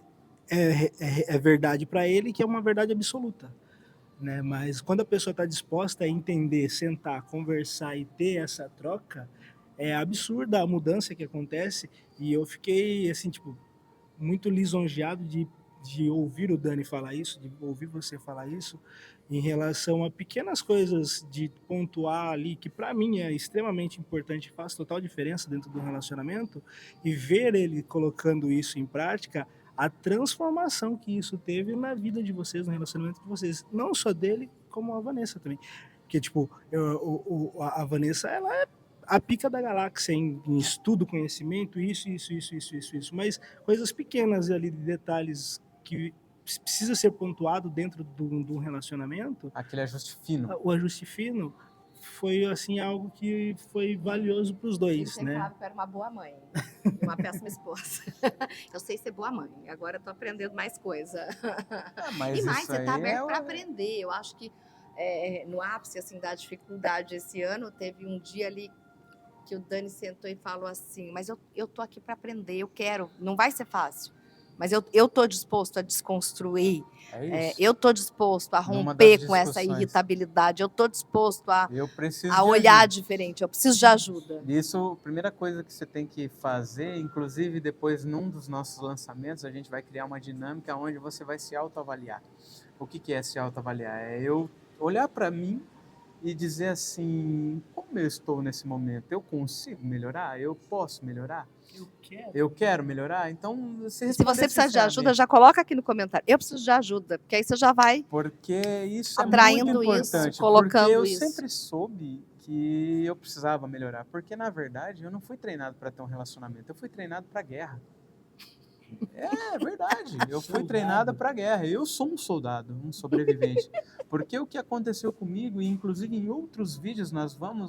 é verdade para ele que é uma verdade absoluta, né? Mas quando a pessoa está disposta a entender, sentar, conversar e ter essa troca, é absurda a mudança que acontece. E eu fiquei assim, tipo, muito lisonjeado de ouvir o Dani falar isso, de ouvir você falar isso, em relação a pequenas coisas de pontuar ali, que para mim é extremamente importante, faz total diferença dentro do relacionamento, e ver ele colocando isso em prática, a transformação que isso teve na vida de vocês, no relacionamento de vocês, não só dele, como a Vanessa também. Porque, tipo, a Vanessa, ela é a pica da galáxia em estudo, conhecimento, isso, mas coisas pequenas ali, de detalhes que precisa ser pontuado dentro de um relacionamento. Aquele ajuste fino. O ajuste fino foi assim algo que foi valioso para os Ele dois, sempre né? falava que eu era uma boa mãe e uma péssima esposa. Eu sei ser boa mãe, agora eu tô aprendendo mais coisa. Ah, E mas mais, isso você tá aí aberto para aprender. Eu acho que no ápice assim, da dificuldade esse ano, teve um dia ali que o Dani sentou e falou assim, mas eu tô aqui para aprender, eu quero, não vai ser fácil, mas eu tô disposto a desconstruir, é isso. eu tô disposto a Numa das romper com essa discussões, irritabilidade, eu tô disposto eu preciso a de olhar ajuda. diferente, eu preciso de ajuda. Isso, a primeira coisa que você tem que fazer, inclusive depois num dos nossos lançamentos, a gente vai criar uma dinâmica onde você vai se autoavaliar. O que é se autoavaliar? É eu olhar para mim e dizer assim, como eu estou nesse momento? Eu consigo melhorar? Eu posso melhorar? Eu quero melhorar? Então, você E se você responder precisa de ajuda, sinceramente. já coloca aqui no comentário, eu preciso de ajuda, porque aí você já vai Porque isso é muito atraindo isso, importante, porque colocando eu isso. sempre soube que eu precisava melhorar, porque na verdade eu não fui treinado para ter um relacionamento, eu fui treinado para guerra. É verdade, eu fui treinado para guerra. Eu sou um soldado, um sobrevivente. Porque o que aconteceu comigo, e inclusive em outros vídeos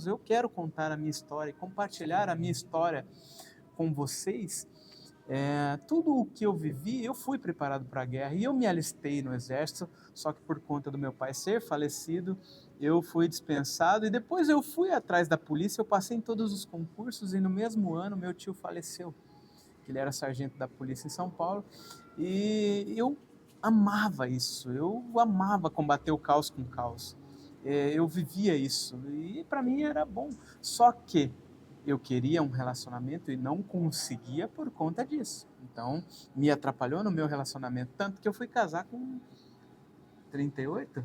eu quero contar a minha história e compartilhar a minha história com vocês. Tudo o que eu vivi, eu fui preparado para a guerra e eu me alistei no exército, só que por conta do meu pai ser falecido, eu fui dispensado e depois eu fui atrás da polícia, eu passei em todos os concursos e no mesmo ano meu tio faleceu, que ele era sargento da polícia em São Paulo, e eu amava isso, eu amava combater o caos com caos. Eu vivia isso e para mim era bom, só que eu queria um relacionamento e não conseguia por conta disso. Então, me atrapalhou no meu relacionamento, tanto que eu fui casar com 38.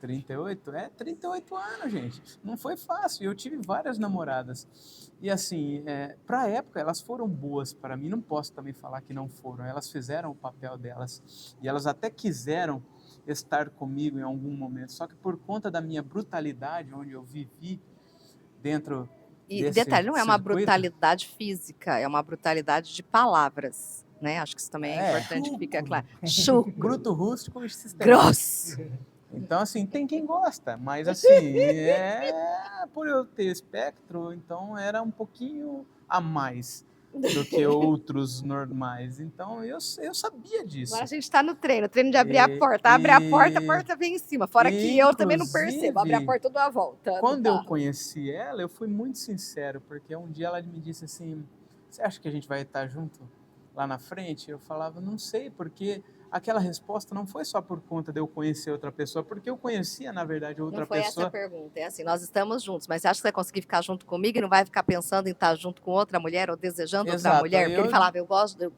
38? 38 anos, gente. Não foi fácil. Eu tive várias namoradas. E assim, pra época, elas foram boas para mim. Não posso também falar que não foram. Elas fizeram o papel delas. E elas até quiseram estar comigo em algum momento. Só que por conta da minha brutalidade, onde eu vivi dentro E desse detalhe, não é uma circuito, brutalidade física, é uma brutalidade de palavras, né? Acho que isso também é importante que fique claro. Chucro, bruto, rústico e sistemático. grosso. Então, assim, tem quem gosta, mas assim, por eu ter espectro, então era um pouquinho a mais do que outros normais. Então, eu sabia disso. Agora a gente está no treino de abrir a porta. Abre a porta vem em cima. Fora que eu também não percebo. Abre a porta, eu dou a volta. Quando eu conheci ela, eu fui muito sincero, porque um dia ela me disse assim, você acha que a gente vai estar junto lá na frente? Eu falava, não sei, porque aquela resposta não foi só por conta de eu conhecer outra pessoa, porque eu conhecia, na verdade, outra pessoa. Não foi essa a pergunta, é assim, nós estamos juntos, mas você acha que você vai conseguir ficar junto comigo e não vai ficar pensando em estar junto com outra mulher ou desejando outra mulher? Porque ele falava, eu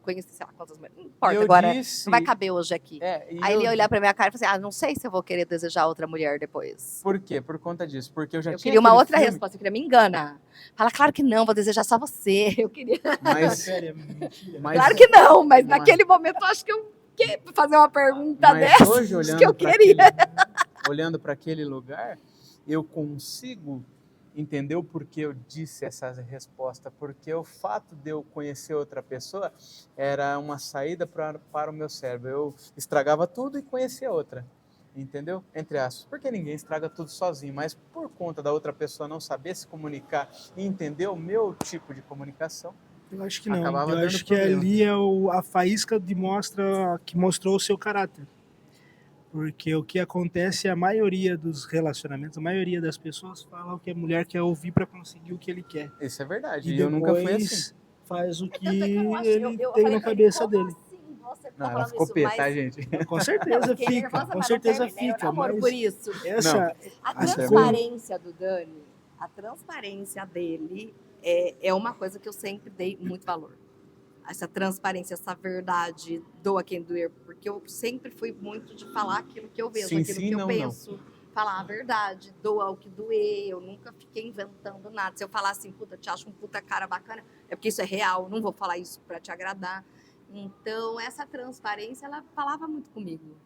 conheci sei lá quantas mulheres, não importa agora, não vai caber hoje aqui. Aí ele ia olhar pra minha cara e falar assim, não sei se eu vou querer desejar outra mulher depois. Por quê? Por conta disso, porque eu já tinha queria uma outra resposta, eu queria me engana. Fala, claro que não, vou desejar só você, eu queria... Mas claro que não, mas naquele momento eu acho que eu fazer uma pergunta dessa, hoje, que eu queria. Olhando para aquele lugar, eu consigo entender o porquê eu disse essa resposta, porque o fato de eu conhecer outra pessoa era uma saída para o meu cérebro. Eu estragava tudo e conhecia outra, entendeu? Entre aspas, porque ninguém estraga tudo sozinho, mas por conta da outra pessoa não saber se comunicar e entender o meu tipo de comunicação, eu acho que não. Eu acho que ali é a faísca que mostrou o seu caráter. Porque o que acontece, a maioria dos relacionamentos, a maioria das pessoas falam que a mulher quer ouvir para conseguir o que ele quer. Isso é verdade. E eu nunca fui assim. Faz o que ele tem na cabeça dele. Não, ela ficou pé, tá, gente? Com certeza fica, com certeza fica. Mas por isso. A transparência do Dani, a transparência dele é uma coisa que eu sempre dei muito valor. Essa transparência, essa verdade, doa quem doer, porque eu sempre fui muito de falar aquilo que eu vejo, aquilo que eu penso, falar a verdade, doa o que doer, eu nunca fiquei inventando nada. Se eu falar assim, puta, te acho um puta cara bacana, é porque isso é real, não vou falar isso pra te agradar. Então, essa transparência, ela falava muito comigo.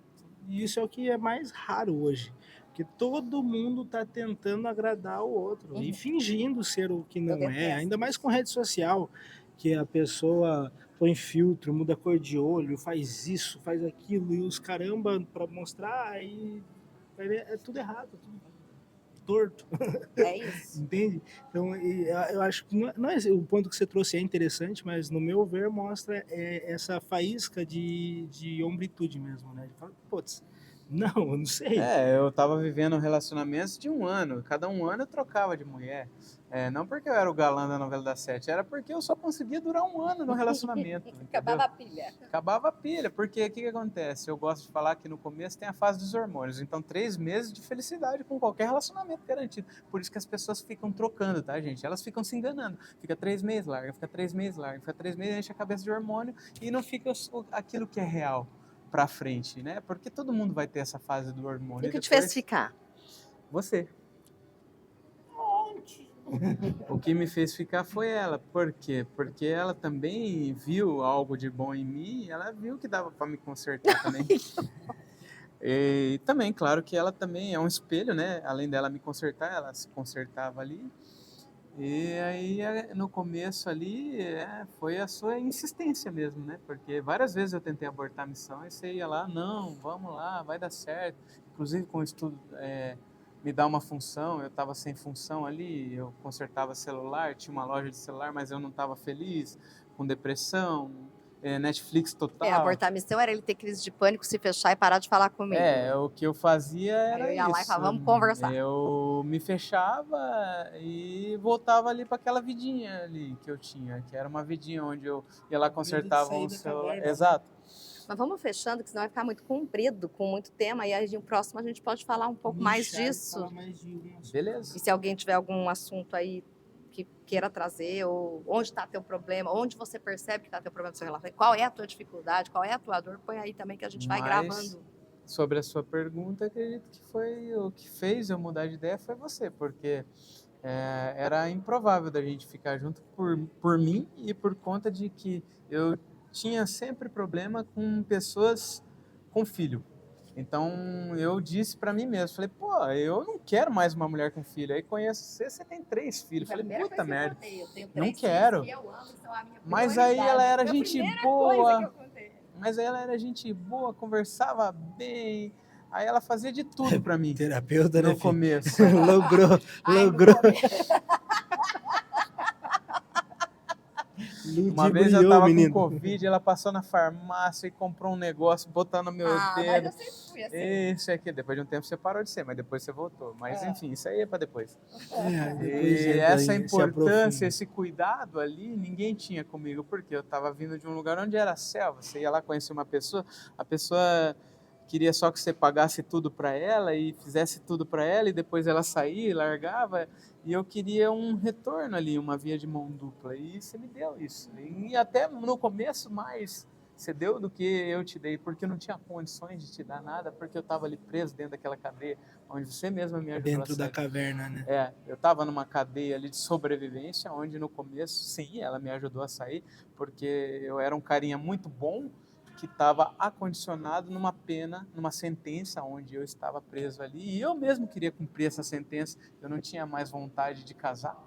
E isso é o que é mais raro hoje. Porque todo mundo está tentando agradar o outro e fingindo ser o que não é, ainda mais com rede social, que a pessoa põe filtro, muda a cor de olho, faz isso, faz aquilo, e os caramba para mostrar, e é tudo errado. torto. É isso. Entende? Então, eu acho que não é o ponto que você trouxe é interessante, mas no meu ver mostra essa faísca de hombritude mesmo, né? De falar, putz, não, eu não sei. Eu tava vivendo relacionamentos de 1 ano. Cada 1 ano eu trocava de mulher. Não porque eu era o galã da novela das 7, era porque eu só conseguia durar 1 ano no relacionamento. Acabava Entendeu? a pilha. Acabava a pilha, porque o que acontece? Eu gosto de falar que no começo tem a fase dos hormônios, então 3 meses de felicidade com qualquer relacionamento garantido. Por isso que as pessoas ficam trocando, tá, gente? Elas ficam se enganando. Fica 3 meses, larga, fica 3 meses, larga, fica 3 meses, enche a cabeça de hormônio e não fica aquilo que é real pra frente, né? Porque todo mundo vai ter essa fase do hormônio. E o que te depois... fez ficar? Você. O que me fez ficar foi ela. Por quê? Porque ela também viu algo de bom em mim, ela viu que dava para me consertar também. E também, claro que ela também é um espelho, né? Além dela me consertar, ela se consertava ali. E aí, no começo ali, foi a sua insistência mesmo, né? Porque várias vezes eu tentei abortar a missão e você ia lá, não, vamos lá, vai dar certo. Inclusive com o estudo, me dá uma função, eu estava sem função ali, eu consertava celular, tinha uma loja de celular, mas eu não estava feliz, com depressão, Netflix total. Abortar a missão era ele ter crise de pânico, se fechar e parar de falar comigo. O que eu fazia era eu ia lá e isso. falava, vamos conversar. Eu me fechava e voltava ali para aquela vidinha ali que eu tinha, que era uma vidinha onde eu ia lá, consertava um celular. Exato. Mas vamos fechando, que senão vai ficar muito comprido, com muito tema, e aí no próximo a gente pode falar um pouco mais disso. Falar mais de algumas Beleza. E se alguém tiver algum assunto aí que queira trazer, ou onde está teu problema, onde você percebe que está teu problema no seu relacionamento, qual é a tua dificuldade, qual é a tua dor, põe aí também que a gente vai gravando. Sobre a sua pergunta, acredito que foi o que fez eu mudar de ideia foi você, porque era improvável da gente ficar junto por mim e por conta de que eu tinha sempre problema com pessoas com filho. Então eu disse pra mim mesmo, falei, pô, eu não quero mais uma mulher com filho. Aí conheço você tem 3 filhos. Falei, puta merda, não quero. Mas aí ela era gente boa. Mas aí ela era gente boa, conversava bem. Aí ela fazia de tudo pra mim. Terapeuta, no né, começo. logrou. Uma vez eu tava com Covid, ela passou na farmácia e comprou um negócio, botou no meu dedo. Mas eu sempre fui assim. Isso aqui, depois de um tempo você parou de ser, mas depois você voltou. Mas enfim, isso aí é pra depois. Depois E essa aí, importância, esse cuidado ali, ninguém tinha comigo, porque eu tava vindo de um lugar onde era selva. Você ia lá conhecer uma pessoa, a pessoa queria só que você pagasse tudo para ela e fizesse tudo para ela e depois ela saía e largava. E eu queria um retorno ali, uma via de mão dupla. E você me deu isso. E até no começo mais você deu do que eu te dei, porque eu não tinha condições de te dar nada, porque eu estava ali preso dentro daquela cadeia, onde você mesma me ajudou dentro da caverna, né? Eu estava numa cadeia ali de sobrevivência, onde no começo, sim, ela me ajudou a sair, porque eu era um carinha muito bom, que estava acondicionado numa pena, numa sentença onde eu estava preso ali, e eu mesmo queria cumprir essa sentença. Eu não tinha mais vontade de casar,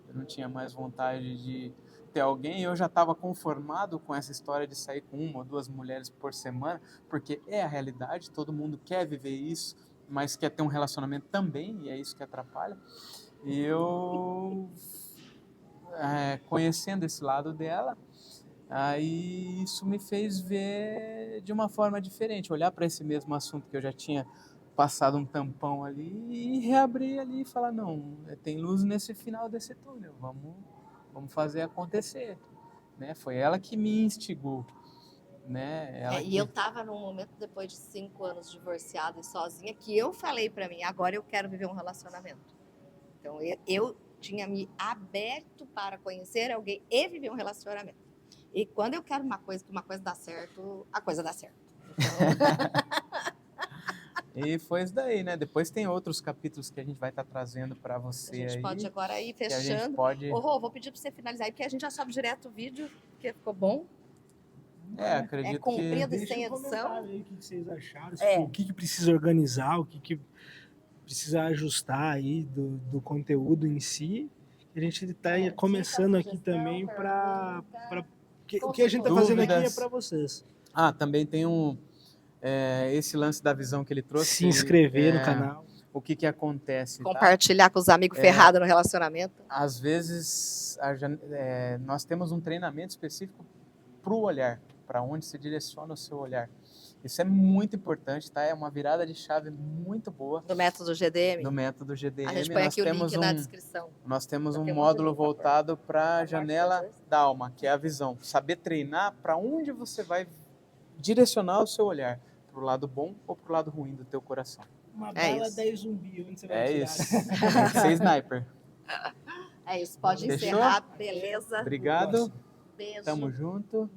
eu não tinha mais vontade de ter alguém, eu já estava conformado com essa história de sair com 1 ou 2 mulheres por semana, porque é a realidade, todo mundo quer viver isso, mas quer ter um relacionamento também, e é isso que atrapalha. E eu, conhecendo esse lado dela, aí isso me fez ver de uma forma diferente, olhar para esse mesmo assunto que eu já tinha passado um tampão ali e reabrir ali e falar, não, tem luz nesse final desse túnel, vamos fazer acontecer, né? Foi ela que me instigou, né? E eu tava num momento, depois de 5 anos divorciada e sozinha, que eu falei para mim, agora eu quero viver um relacionamento. Então eu tinha me aberto para conhecer alguém e viver um relacionamento. E quando eu quero uma coisa, que uma coisa dá certo, a coisa dá certo. Então... E foi isso daí, né? Depois tem outros capítulos que a gente vai estar trazendo para você aí. A gente pode agora ir fechando. Que a gente pode... Rô, vou pedir para você finalizar aí, porque a gente já sobe direto o vídeo, porque ficou bom. Acredito é comprido que... e sem edição. Aí, o que vocês acharam? O que precisa organizar, o que precisa ajustar aí do conteúdo em si. A gente está começando aqui também para... O que a gente está fazendo aqui é para vocês. Também tem esse lance da visão que ele trouxe. Se inscrever no canal. o que que acontece, tá? Compartilhar com os amigos ferrados no relacionamento. Às vezes, nós temos um treinamento específico para o olhar, para onde se direciona o seu olhar. Isso é muito importante, tá? É uma virada de chave muito boa Do método GDM. do método GDM. A gente põe aqui o link na descrição. Nós temos Eu um tenho um monte de módulo link pra pôr. voltado para a parte janela depois. da alma, que é a visão. Saber treinar para onde você vai direcionar o seu olhar, para o lado bom ou para o lado ruim do teu coração. Uma É bala, isso. 10 zumbi, onde você vai É tirar? isso. Tem que ser sniper. É isso, pode Fechou? encerrar, beleza? Obrigado. Beijo. Tamo junto.